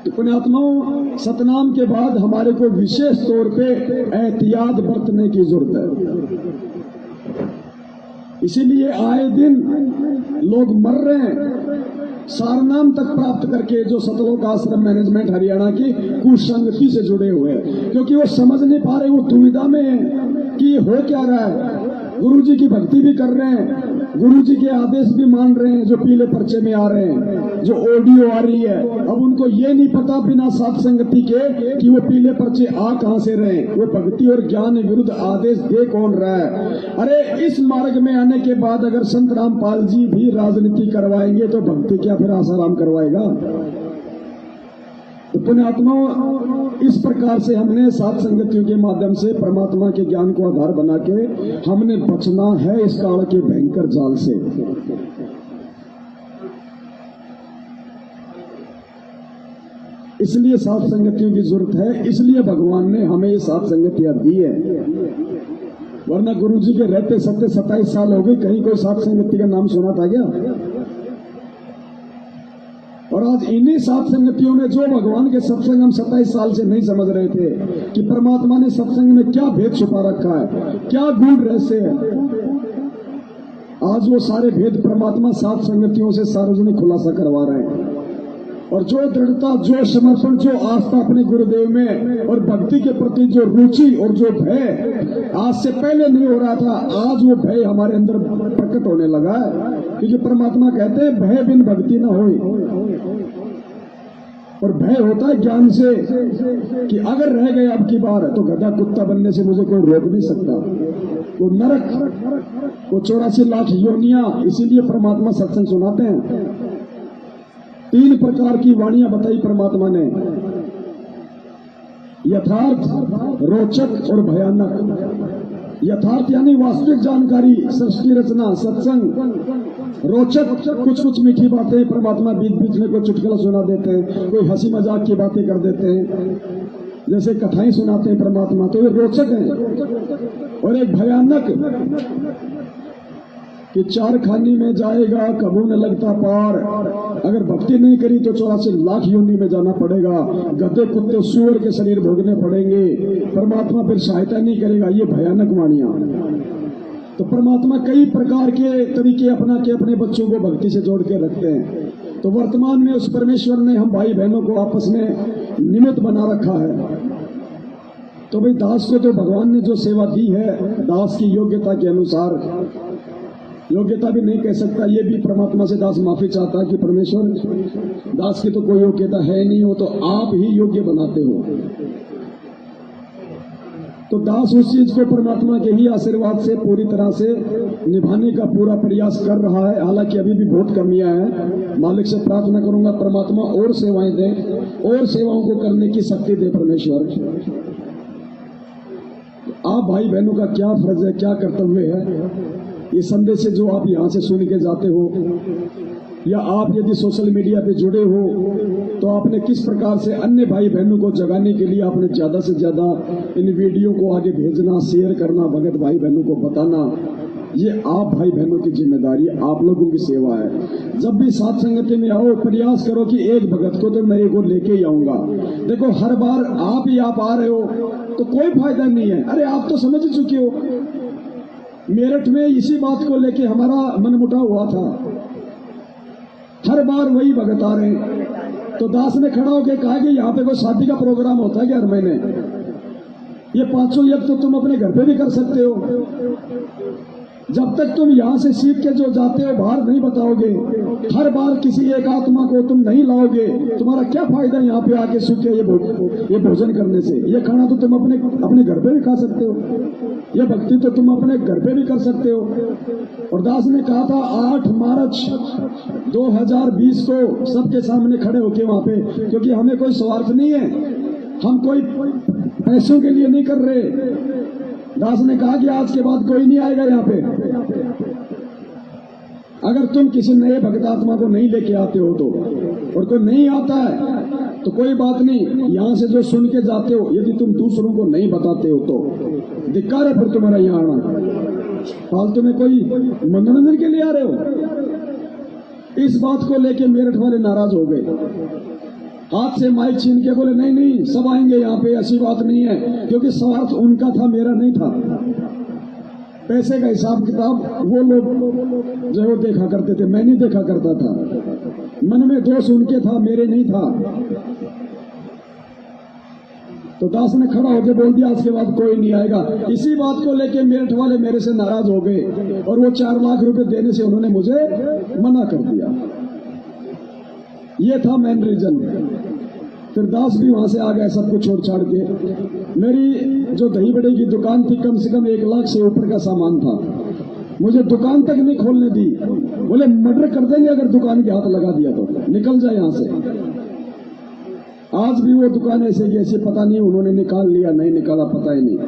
S1: तो पुण्यात्माओं, सतनाम के बाद हमारे को विशेष तौर पे एहतियात बरतने की जरूरत है। इसीलिए आए दिन लोग मर रहे हैं सारनाम तक प्राप्त करके, जो सतलोक आश्रम मैनेजमेंट हरियाणा की कुसंगति से जुड़े हुए हैं, क्योंकि वो समझ नहीं पा रहे, वो दुविधा में है कि ये हो क्या रहा है। गुरु जी की भक्ति भी कर रहे हैं, गुरु जी के आदेश भी मान रहे हैं, जो पीले पर्चे में आ रहे हैं, जो ऑडियो आ रही है। अब उनको ये नहीं पता बिना साथ संगति के कि वो पीले पर्चे आ कहां से रहे, वो भक्ति और ज्ञान विरुद्ध आदेश दे कौन रहा है। अरे इस मार्ग में आने के बाद अगर संत रामपाल जी भी राजनीति करवाएंगे तो भक्ति क्या फिर आसाराम करवाएगा। तो पुण्यात्माओं, इस प्रकार से हमने सात संगतियों के माध्यम से परमात्मा के ज्ञान को आधार बना के हमने बचना है इस काल के भयंकर जाल से। इसलिए सात संगतियों की जरूरत है, इसलिए भगवान ने हमें ये सात संगतियां दी है। वरना गुरु जी के रहते 27 साल हो गए, कहीं कोई सात संगति का नाम सुना था क्या? और आज इन्हीं सात संगतियों में जो भगवान के सत्संग हम 27 साल से नहीं समझ रहे थे कि परमात्मा ने सत्संग में क्या भेद छुपा रखा है, क्या गूढ़ रहस्य है, आज वो सारे भेद परमात्मा सात संगतियों से सार्वजनिक खुलासा करवा रहे हैं। और जो दृढ़ता, जो समर्पण, जो आस्था अपने गुरुदेव में और भक्ति के प्रति जो रुचि और जो भय आज से पहले नहीं हो रहा था, आज वो भय हमारे अंदर प्रकट होने लगा है। क्योंकि परमात्मा कहते हैं भय बिन भक्ति न होए। और भय होता है ज्ञान से कि अगर रह गए अब की बार तो गधा कुत्ता बनने से मुझे कोई रोक नहीं सकता। वो नरक, वो 84 लाख योनियां, इसीलिए परमात्मा सत्संग सुनाते हैं। 3 प्रकार की वाणियां बताई परमात्मा ने, यथार्थ, रोचक और भयानक। यथार्थ यानी वास्तविक जानकारी, सृष्टि रचना, सत्संग। रोचक कुछ कुछ मीठी बातें परमात्मा बीच बीच में कोई चुटकुला सुना देते हैं, कोई हंसी मजाक की बातें कर देते हैं, जैसे कथाएं सुनाते हैं परमात्मा, तो ये रोचक है। और एक भयानक कि 4 खानी में जाएगा कबू न लगता पार, अगर भक्ति नहीं करी तो 84 लाख योनि में जाना पड़ेगा, गधे कुत्ते सूअर के शरीर भोगने पड़ेंगे, परमात्मा फिर सहायता नहीं करेगा। ये भयानक वाणियां। तो परमात्मा कई प्रकार के तरीके अपना के अपने बच्चों को भक्ति से जोड़ के रखते हैं। तो वर्तमान में उस परमेश्वर ने हम भाई बहनों को आपस में निमित्त बना रखा है। तो भाई दास को तो भगवान ने जो सेवा दी है, दास की योग्यता के अनुसार, योग्यता भी नहीं कह सकता, ये भी परमात्मा से दास माफी चाहता है कि परमेश्वर दास की तो कोई योग्यता है नहीं, हो तो आप ही योग्य बनाते हो। तो दास उस चीज को परमात्मा के ही आशीर्वाद से पूरी तरह से निभाने का पूरा प्रयास कर रहा है। हालांकि अभी भी बहुत कमियां हैं। मालिक से प्रार्थना करूंगा परमात्मा और सेवाएं दे, और सेवाओं को करने की शक्ति दे परमेश्वर। आप भाई बहनों का क्या फर्ज है, क्या कर्तव्य है, ये संदेश जो आप यहाँ से सुन के जाते हो, या आप यदि सोशल मीडिया पे जुड़े हो तो आपने किस प्रकार से अन्य भाई बहनों को जगाने के लिए आपने ज्यादा से ज्यादा इन वीडियो को आगे भेजना, शेयर करना, भगत भाई बहनों को बताना, ये आप भाई बहनों की जिम्मेदारी, आप लोगों की सेवा है। जब भी साथ संगति में आओ, प्रयास करो कि एक भगत को तो मेरे को लेके ही आऊंगा। देखो हर बार आप आ रहे हो तो कोई फायदा नहीं है। अरे आप तो समझ चुके हो, मेरठ में इसी बात को लेके हमारा मनमुटाव हुआ था। हर बार वही भगत आ रहे हैं। तो दास ने खड़ा होकर कहा कि यहाँ पे कोई शादी का प्रोग्राम होता है क्या हर महीने? ये पांचों यज्ञ तो तुम अपने घर पे भी कर सकते हो। जब तक तुम यहाँ से सीख के जो जाते हो बाहर नहीं बताओगे, हर बार किसी एक आत्मा को तुम नहीं लाओगे, तुम्हारा क्या फायदा यहाँ पे आके सूखे ये भोजन करने से। ये खाना तो तुम अपने घर पे भी खा सकते हो, ये भक्ति तो तुम अपने घर पे भी कर सकते हो। और दास ने कहा था 8 मार्च 2020 को सबके सामने खड़े होके वहां पे, क्योंकि हमें कोई स्वार्थ नहीं है, हम कोई पैसों के लिए नहीं कर रहे। दास ने कहा कि आज के बाद कोई नहीं आएगा यहाँ पे। अगर तुम किसी नए भक्त आत्मा को नहीं लेके आते हो तो, और कोई नहीं आता है तो कोई बात नहीं, यहाँ से जो सुन के जाते हो, यदि तुम दूसरों को नहीं बताते हो तो धिक्कार है फिर तुम्हारा यहाँ आना। फालतू में कोई मनोरंजन के लिए आ रहे हो। इस बात को लेके मेरठ वाले नाराज हो गए, हाथ से माइक छीन के बोले नहीं नहीं सब आएंगे यहाँ पे, ऐसी बात नहीं है, क्योंकि स्वार्थ उनका था, मेरा नहीं था। पैसे का हिसाब किताब वो लोग जो वो देखा करते थे, मैं नहीं देखा करता था। मन में दोष उनके था, मेरे नहीं था। तो दास ने खड़ा होकर बोल दिया आज के बाद कोई नहीं आएगा। इसी बात को लेके मेरठ वाले मेरे से नाराज हो गए और वो 4 लाख रुपए देने से उन्होंने मुझे मना कर दिया। ये था मेन रीजन। फिर दास भी वहां से आ गया सब कुछ छोड़ छाड़ के। मेरी जो दही बड़े की दुकान थी कम से कम 1 लाख से ऊपर का सामान था, मुझे दुकान तक नहीं खोलने दी। बोले मर्डर कर देंगे अगर दुकान के हाथ लगा दिया तो, निकल जाए यहां से। आज भी वो दुकान ऐसे की ऐसे, पता नहीं उन्होंने निकाल लिया नहीं निकाला पता ही नहीं।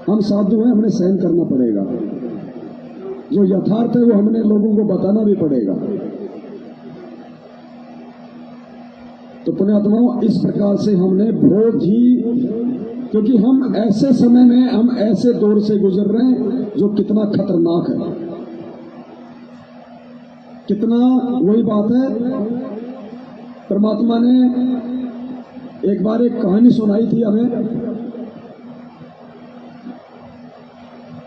S1: हम साधु हैं, हमें सहन करना पड़ेगा। जो यथार्थ है वो हमने लोगों को बताना भी पड़ेगा। तो पुण्यात्माओं, इस प्रकार से हमने बहुत ही, क्योंकि हम ऐसे समय में, हम ऐसे दौर से गुजर रहे हैं जो कितना खतरनाक है, कितना, वही बात है। परमात्मा ने एक बार एक कहानी सुनाई थी हमें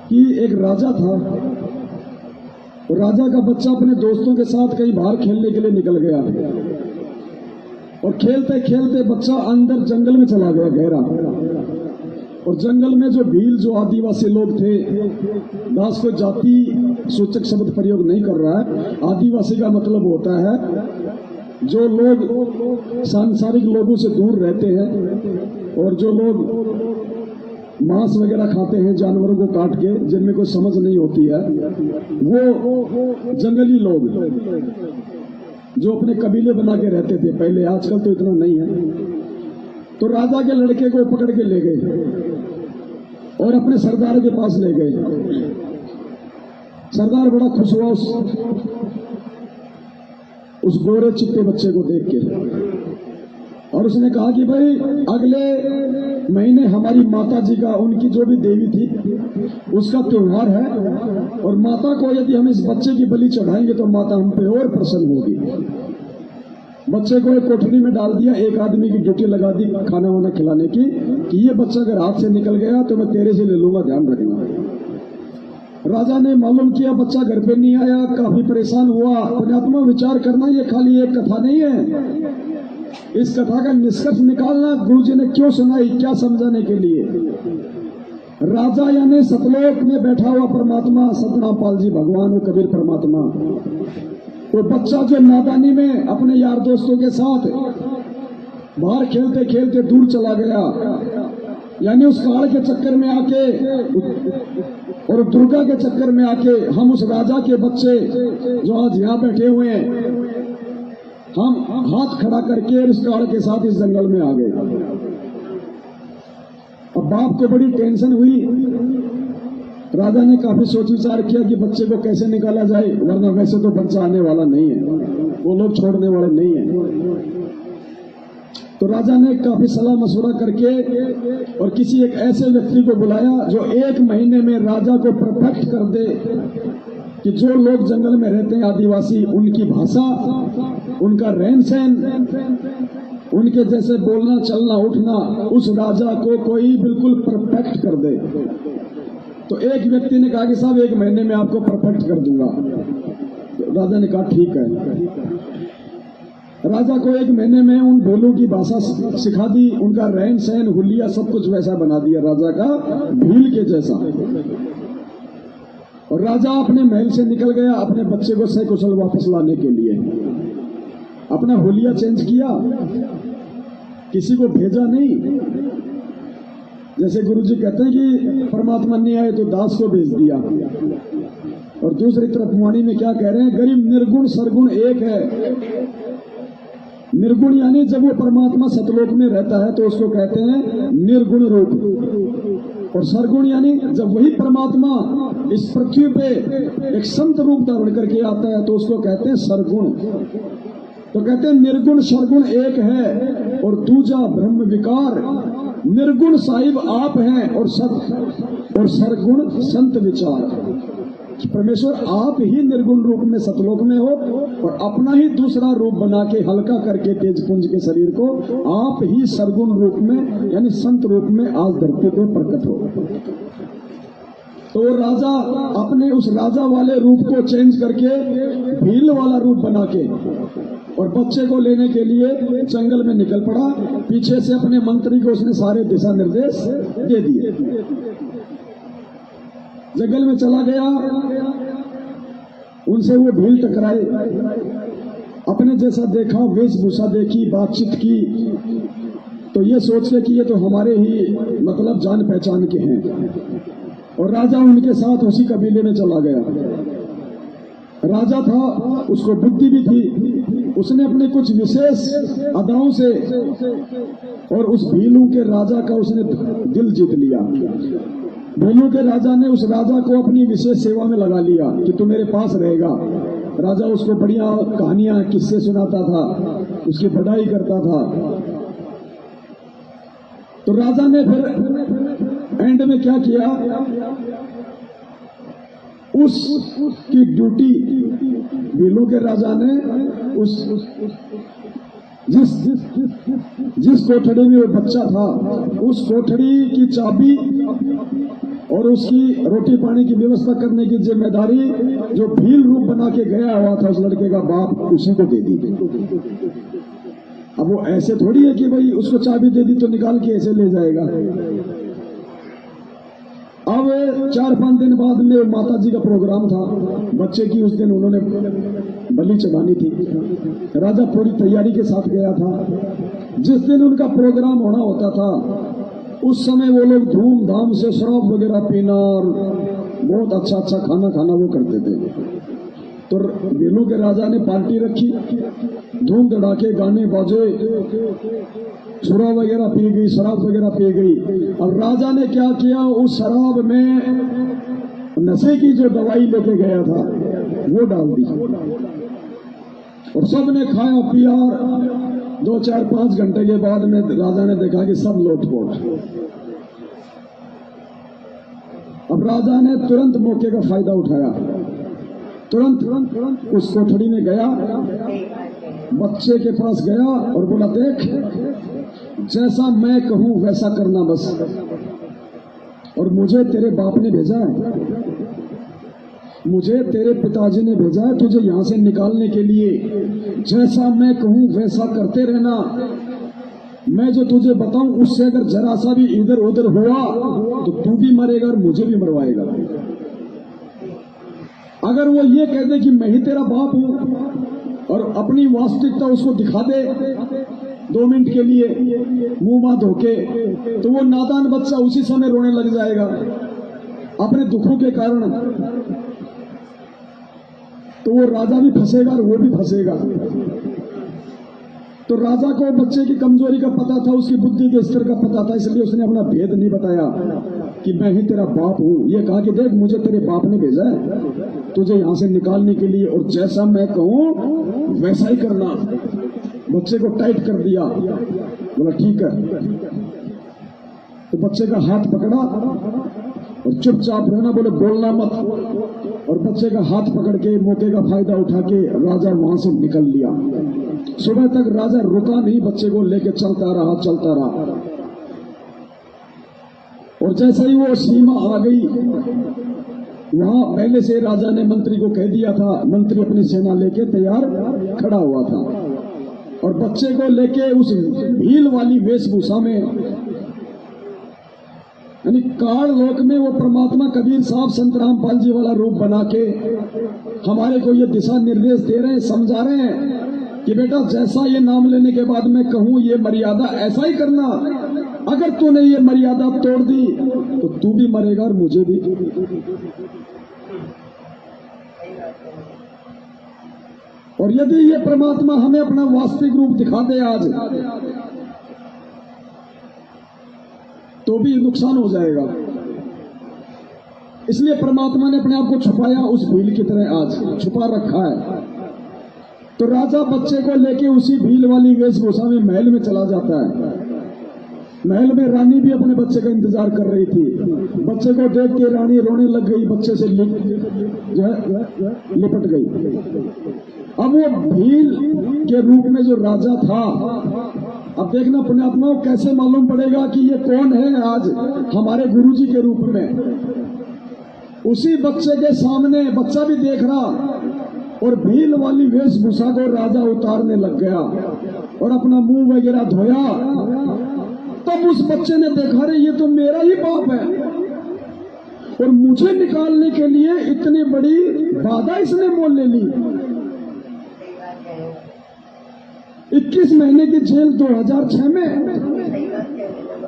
S1: कि एक राजा था, और राजा का बच्चा अपने दोस्तों के साथ कहीं बाहर खेलने के लिए निकल गया, और खेलते खेलते बच्चा अंदर जंगल में चला गया गहरा। और जंगल में जो भील, जो आदिवासी लोग थे, दास को जाति सूचक शब्द प्रयोग नहीं कर रहा है, आदिवासी का मतलब होता है जो लोग सांसारिक लोगों से दूर रहते हैं और जो लोग मांस वगैरह खाते हैं जानवरों को काट के, जिनमें कोई समझ नहीं होती है, वो जंगली लोग जो अपने कबीले बना के रहते थे पहले, आजकल तो इतना नहीं है। तो राजा के लड़के को पकड़ के ले गए और अपने सरदार के पास ले गए। सरदार बड़ा खुश हुआ उस गोरे चिट्टे बच्चे को देख के, और उसने कहा कि भाई अगले महीने हमारी माता जी का, उनकी जो भी देवी थी, उसका त्योहार है, और माता को यदि हम इस बच्चे की बलि चढ़ाएंगे तो माता हम पे और प्रसन्न होगी। बच्चे को एक कोठरी में डाल दिया, एक आदमी की ड्यूटी लगा दी खाना वाना खिलाने की, कि ये बच्चा अगर हाथ से निकल गया तो मैं तेरे से ले लूंगा, ध्यान रखना। राजा ने मालूम किया बच्चा घर पे नहीं आया, काफी परेशान हुआ। पुण्यात्मा, विचार करना ये खाली एक कथा नहीं है, इस कथा का निष्कर्ष निकालना गुरुजी ने क्यों सुनाई, क्या समझाने के लिए। राजा यानी सतलोक में बैठा हुआ परमात्मा, सतनाम पाल जी भगवान और कबीर परमात्मा। वो बच्चा जो नादानी में अपने यार दोस्तों के साथ बाहर खेलते खेलते दूर चला गया, यानी उस काल के चक्कर में आके और दुर्गा के चक्कर में आके हम उस राजा के बच्चे जो आज यहाँ बैठे हुए हैं, हम हाथ खड़ा करके उस काल के साथ इस जंगल में आ गए। अब बाप को बड़ी टेंशन हुई। राजा ने काफी सोच विचार किया कि बच्चे को कैसे निकाला जाए, वरना वैसे तो बच्चा आने वाला नहीं है, वो लोग छोड़ने वाले नहीं है। तो राजा ने काफी सलाह मशवरा करके और किसी एक ऐसे व्यक्ति को बुलाया जो 1 महीने में राजा को परफेक्ट कर दे कि जो लोग जंगल में रहते हैं आदिवासी, उनकी भाषा, उनका रहन सहन, उनके जैसे बोलना चलना उठना, उस राजा को कोई बिल्कुल परफेक्ट कर दे। तो एक व्यक्ति ने कहा कि साहब 1 महीने में आपको परफेक्ट कर दूंगा। तो राजा ने कहा ठीक है। राजा को 1 महीने में उन भीलों की भाषा सिखा दी, उनका रहन सहन हुलिया सब कुछ वैसा बना दिया राजा का, भील के जैसा। और राजा अपने महल से निकल गया अपने बच्चे को सकुशल वापस लाने के लिए। अपना हुलिया चेंज किया, किसी को भेजा नहीं। जैसे गुरुजी कहते हैं कि परमात्मा नहीं आए तो दास को भेज दिया। और दूसरी तरफ वाणी में क्या कह रहे हैं, गरीब निर्गुण सरगुण एक है। निर्गुण यानी जब वो परमात्मा सतलोक में रहता है तो उसको कहते हैं निर्गुण रूप। और सरगुण यानी जब वही परमात्मा इस पृथ्वी पे एक संत रूप धारण करके आता है तो उसको कहते हैं सरगुण। तो कहते हैं निर्गुण सरगुण एक है और दूजा ब्रह्म विकार। निर्गुण साहिब आप हैं और सरगुण संत विचार। परमेश्वर आप ही निर्गुण रूप में सतलोक में हो और अपना ही दूसरा रूप बना के हल्का करके तेज पुंज के शरीर को आप ही सरगुण रूप में यानी संत रूप में आज धरती पे प्रकट हो। तो वो राजा अपने उस राजा वाले रूप को चेंज करके भील वाला रूप बना के और बच्चे को लेने के लिए जंगल में निकल पड़ा। पीछे से अपने मंत्री को उसने सारे दिशा निर्देश दे दिए। जंगल में चला गया, उनसे वो भील टकराए, अपने जैसा देखा, वेशभूषा देखी, बातचीत की, तो ये सोच के कि ये तो हमारे ही मतलब जान पहचान के हैं। और राजा उनके साथ उसी कबीले में चला गया। राजा था, उसको बुद्धि भी थी, उसने अपने कुछ विशेष अदाओं से और उस भीलू के राजा का उसने दिल जीत लिया। भीलू के राजा ने उस राजा को अपनी विशेष सेवा में लगा लिया कि तू मेरे पास रहेगा। राजा उसको बढ़िया कहानियां किस्से सुनाता था, उसकी बढ़ाई करता था। तो राजा ने फिर एंड में क्या किया, उसकी ड्यूटी भीलू के राजा ने जिस कोठड़ी में वो बच्चा था उस कोठड़ी की चाबी और उसकी रोटी पानी की व्यवस्था करने की जिम्मेदारी जो भील रूप बना के गया हुआ था उस लड़के का बाप, उसी को दे दी। अब वो ऐसे थोड़ी है कि भाई उसको चाबी दे दी तो निकाल के ऐसे ले जाएगा। अब 4-5 दिन बाद में माता जी का प्रोग्राम था बच्चे की, उस दिन उन्होंने बलि चढ़ानी थी। राजा पूरी तैयारी के साथ गया था। जिस दिन उनका प्रोग्राम होना होता था उस समय वो लोग धूमधाम से शराब वगैरह पीना और बहुत अच्छा अच्छा खाना खाना वो करते थे। तो भीलू के राजा ने पार्टी रखी, धूम धड़ाके गाने बाजे, छुरा वगैरह पी गई, शराब वगैरह पी गई। अब राजा ने क्या किया, उस शराब में नशे की जो दवाई लेके गया था वो डाल दी और सबने खाया पिया। 2-4-5 घंटे के बाद में राजा ने देखा कि सब लोटपोट। अब राजा ने तुरंत मौके का फायदा उठाया, तुरंत उस कोठड़ी में गया, बच्चे के पास गया और बोला, देख जैसा मैं कहूं वैसा करना बस, और मुझे तेरे बाप ने भेजा है, मुझे तेरे पिताजी ने भेजा है तुझे यहां से निकालने के लिए। जैसा मैं कहूं वैसा करते रहना। मैं जो तुझे बताऊं उससे अगर जरा सा भी इधर उधर हुआ तो तू भी मरेगा और मुझे भी मरवाएगा। अगर वो ये कह दे कि मैं ही तेरा बाप हूं और अपनी वास्तविकता उसको दिखा दे 2 मिनट के लिए मुंह मां धोके, तो वो नादान बच्चा उसी समय रोने लग जाएगा अपने दुखों के कारण। तो वो राजा भी फंसेगा और वो भी फंसेगा। तो राजा को बच्चे की कमजोरी का पता था, उसकी बुद्धि के स्तर का पता था, इसलिए उसने अपना भेद नहीं बताया कि मैं ही तेरा बाप हूं। ये कहा कि देख मुझे तेरे बाप ने भेजा है तुझे यहां से निकालने के लिए, और जैसा मैं कहूं वैसा ही करना। बच्चे को टाइट कर दिया, बोला ठीक है। तो बच्चे का हाथ पकड़ा और चुपचाप रहना, बोले बोलना मत। और बच्चे का हाथ पकड़ के मौके का फायदा उठा के राजा वहां से निकल लिया। सुबह तक राजा रुका नहीं, बच्चे को लेके चलता रहा। और जैसे ही वो सीमा आ गई, वहां पहले से राजा ने मंत्री को कह दिया था, मंत्री अपनी सेना लेके तैयार खड़ा हुआ था। और बच्चे को लेके उस भील वाली वेशभूषा में, यानी काल लोक में वो परमात्मा कबीर साहब संत रामपाल जी वाला रूप बना के हमारे को ये दिशा निर्देश दे रहे हैं, समझा रहे हैं कि बेटा जैसा ये नाम लेने के बाद मैं कहूं ये मर्यादा ऐसा ही करना, अगर तूने ये मर्यादा तोड़ दी तो तू भी मरेगा और मुझे भी। और यदि ये परमात्मा हमें अपना वास्तविक रूप दिखा दे आज, तो भी नुकसान हो जाएगा। इसलिए परमात्मा ने अपने आप को छुपाया, उस भील की तरह आज छुपा रखा है। तो राजा बच्चे को लेके उसी भील वाली वेशभूषा में महल में चला जाता है। महल में रानी भी अपने बच्चे का इंतजार कर रही थी। बच्चे को देख के रानी रोने लग गई, बच्चे से लिपट गई। अब वो भील के रूप में जो राजा था, अब देखना पुण्यात्माओं कैसे मालूम पड़ेगा कि ये कौन है आज हमारे गुरुजी के रूप में। उसी बच्चे के सामने बच्चा भी देख रहा और भील वाली वेशभूषा को राजा उतारने लग गया और अपना मुंह वगैरह धोया। तब उस बच्चे ने देखा, रे ये तो मेरा ही बाप है और मुझे निकालने के लिए इतनी बड़ी बाधा इसने मोल ले ली। 21 महीने की जेल 2006 में,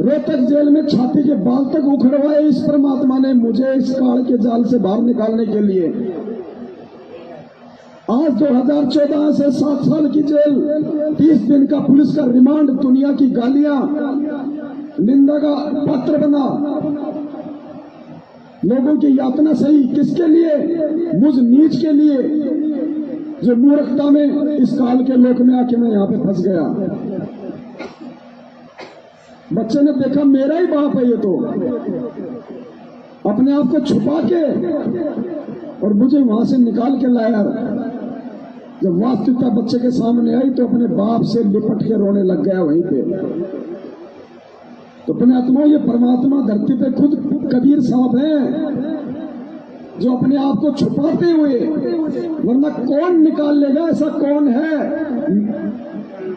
S1: रोहतक जेल में छाती के बाल तक उखड़वाए इस परमात्मा ने मुझे इस काल के जाल से बाहर निकालने के लिए। आज 2014 से 7 साल की जेल, 30 दिन का पुलिस का रिमांड, दुनिया की गालियां, निंदा का पात्र बना, लोगों की यातना सही, किसके लिए? मुझ नीच के लिए जो मूर्खता में इस काल के लोक में आके मैं यहां पे फंस गया। बच्चे ने देखा मेरा ही बाप है ये तो, अपने आप को छुपा के और मुझे वहां से निकाल के लाया। जब वास्तविकता बच्चे के सामने आई तो अपने बाप से लिपट के रोने लग गया वहीं पे। तो अपने आत्मा, ये परमात्मा धरती पे खुद कबीर साहब हैं जो अपने आप को छुपाते हुए, वरना कौन निकाल लेगा? ऐसा कौन है?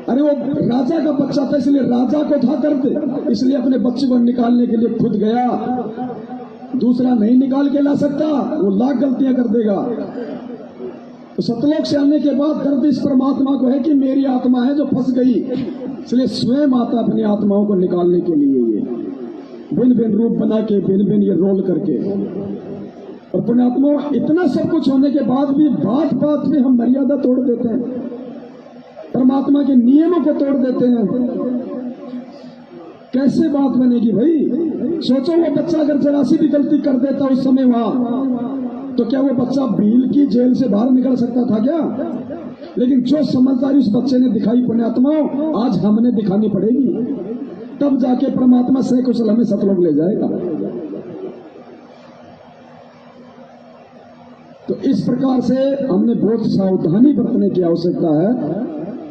S1: अरे वो राजा का बच्चा था, इसलिए राजा को था दर्द, इसलिए अपने बच्चे को निकालने के लिए खुद गया। दूसरा नहीं निकाल के ला सकता, वो लाख गलतियां कर देगा। तो सतलोक से आने के बाद दर्द इस परमात्मा को है कि मेरी आत्मा है जो फंस गई, इसलिए स्वयं आता अपनी आत्माओं को निकालने के लिए ये भिन्न भिन्न रूप बना के, भिन्न भिन्न ये रोल करके। और पुण्यात्मा, इतना सब कुछ होने के बाद भी बात बात में हम मर्यादा तोड़ देते हैं, परमात्मा के नियमों को तोड़ देते हैं। कैसे बात बनेगी भाई? सोचो वो बच्चा अगर जरा सी भी गलती कर देता उस समय वहां, तो क्या वो बच्चा भील की जेल से बाहर निकल सकता था क्या? लेकिन जो समझदारी उस बच्चे ने दिखाई पुण्यात्माओं, आज हमने दिखानी पड़ेगी, तब जाके परमात्मा सकुशल हमें सतलोक ले जाएगा। तो इस प्रकार से हमने बहुत सावधानी बरतने की आवश्यकता है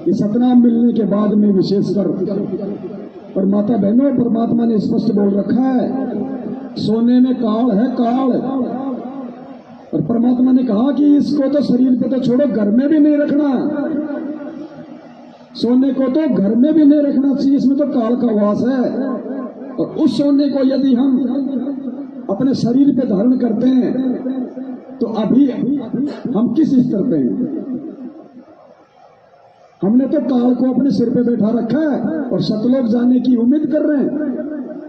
S1: कि सतनाम मिलने के बाद में विशेषकर, और माता बहनों, परमात्मा ने स्पष्ट बोल रखा है सोने में काल है, काल। और परमात्मा ने कहा कि इसको तो शरीर पे तो छोड़ो, घर में भी नहीं रखना, सोने को तो घर में भी नहीं रखना चाहिए, इसमें तो काल का वास है। और उस सोने को यदि हम अपने शरीर पे धारण करते हैं तो अभी हम किस स्तर पे हैं? हमने तो काल को अपने सिर पे बैठा रखा है और सतलोक जाने की उम्मीद कर रहे हैं,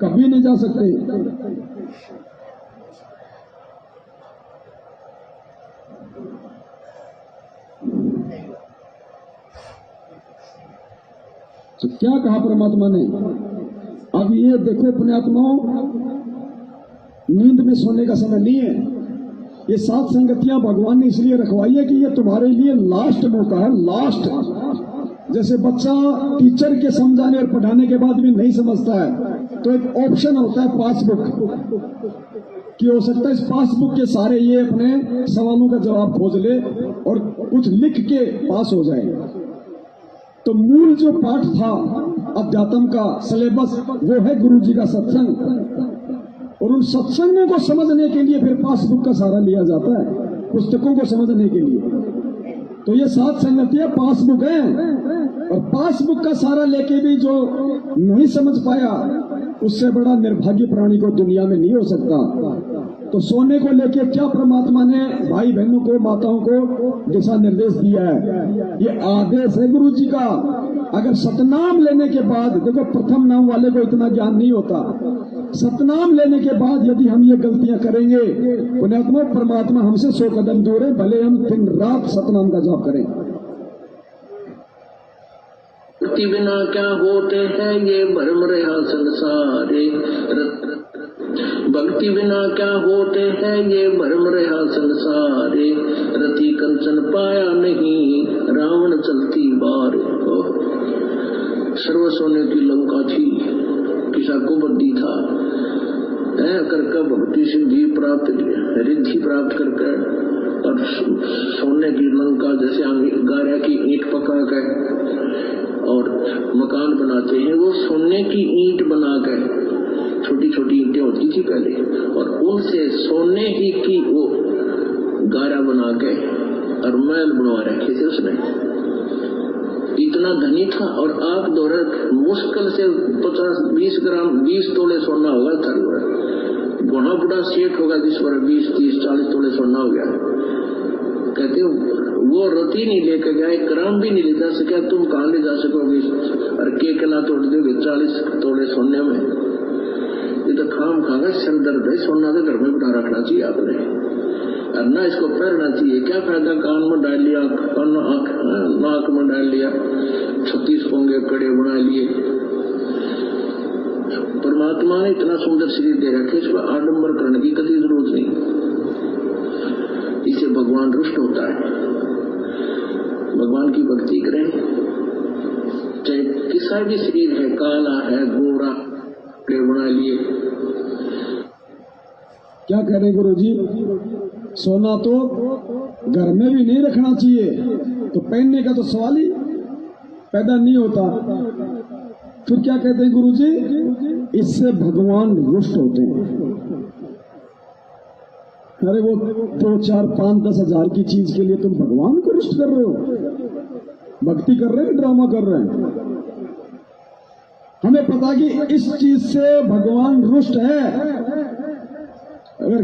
S1: कभी नहीं जा सकते। तो क्या कहा परमात्मा ने? अब ये देखो पुण्यात्माओं, नींद में सोने का समय नहीं है। ये 7 संगतियां भगवान ने इसलिए रखवाई है कि ये तुम्हारे लिए लास्ट मौका है, लास्ट। जैसे बच्चा टीचर के समझाने और पढ़ाने के बाद भी नहीं समझता है तो एक ऑप्शन होता है पासबुक, कि हो सकता है इस पासबुक के सारे ये अपने सवालों का जवाब खोज ले और कुछ लिख के पास हो जाए। तो मूल जो पाठ था अध्यात्म का सिलेबस, वो है गुरु जी का सत्संग। और उन सत्संगों को समझने के लिए फिर पासबुक का सहारा लिया जाता है, पुस्तकों को समझने के लिए। तो ये सात संगति है, पासबुक है, और पासबुक का सारा लेके भी जो नहीं समझ पाया, उससे बड़ा निर्भाग्य प्राणी को दुनिया में नहीं हो सकता। तो सोने को लेके क्या परमात्मा ने भाई बहनों को, माताओं को दिशा निर्देश दिया है, ये आदेश है गुरु जी का। अगर सतनाम लेने के बाद, देखो प्रथम नाम वाले को इतना ज्ञान नहीं होता, सतनाम लेने के बाद यदि हम ये गलतियां करेंगे, पुण्यात्मा परमात्मा हमसे 100 कदम दूर है, भले हम दिन रात सतनाम का जाप करें।
S3: भक्ति बिना क्या होते हैं ये भ्रम रहा संसारे, भक्ति बिना क्या होते हैं ये भ्रम रहा संसारे, रति कंचन पाया नहीं रावण चलती बार। सर्व सोने की लंका थी, किसा को बद्दी था, करके भक्ति सिद्धि प्राप्त, रिद्धि प्राप्त करके, और सोने की लंका जैसे गारा की ईंट पका कर और मकान बनाते हैं, वो सोने की ईंट बना कर, छोटी छोटी ईंटें होती थी पहले, और उनसे सोने ही की वो गारा बना के और महल बनवा रखे थे उसने। इतना धनी था, और आग दोहरा मुश्किल से 50-20 ग्राम 20 तोले सोना होगा था। बड़ा बड़ा सेठ होगा जिस पर 20-30-40 तोले सोना हो गया। कहते वो रति नहीं लेकर गया, एक ग्राम भी नहीं ले जा सका, तुम कहाँ ले जा सकोगे? और केला तोड़ दोगे 40 तोले सोने में? ये तो खाम खागा सर दर्द है। सोना तो घर में बिठा रखना चाहिए आपने, और ना इसको पहनना चाहिए। क्या फायदा, कान में डाल लिया, नाक में डाल लिया, 36 पोंगे कड़े बना लिए। परमात्मा ने इतना सुंदर शरीर दे रखे, इसको आडंबर करने की कभी जरूरत नहीं। इससे भगवान रुष्ट होता है। भगवान की भक्ति करें, चाहे किसा भी शरीर है, काला है, गोरा, कड़े बना लिए।
S1: क्या कह रहे गुरु जी? सोना तो घर में भी नहीं रखना चाहिए, तो पहनने का तो सवाल ही पैदा नहीं होता। फिर क्या कहते हैं गुरु जी? इससे भगवान रुष्ट होते हैं। अरे वो 2, 4, 5, 10 हजार की चीज के लिए तुम भगवान को रुष्ट कर रहे हो? भक्ति कर रहे हैं, ड्रामा कर रहे हैं? हमें पता कि इस चीज से भगवान रुष्ट है। अगर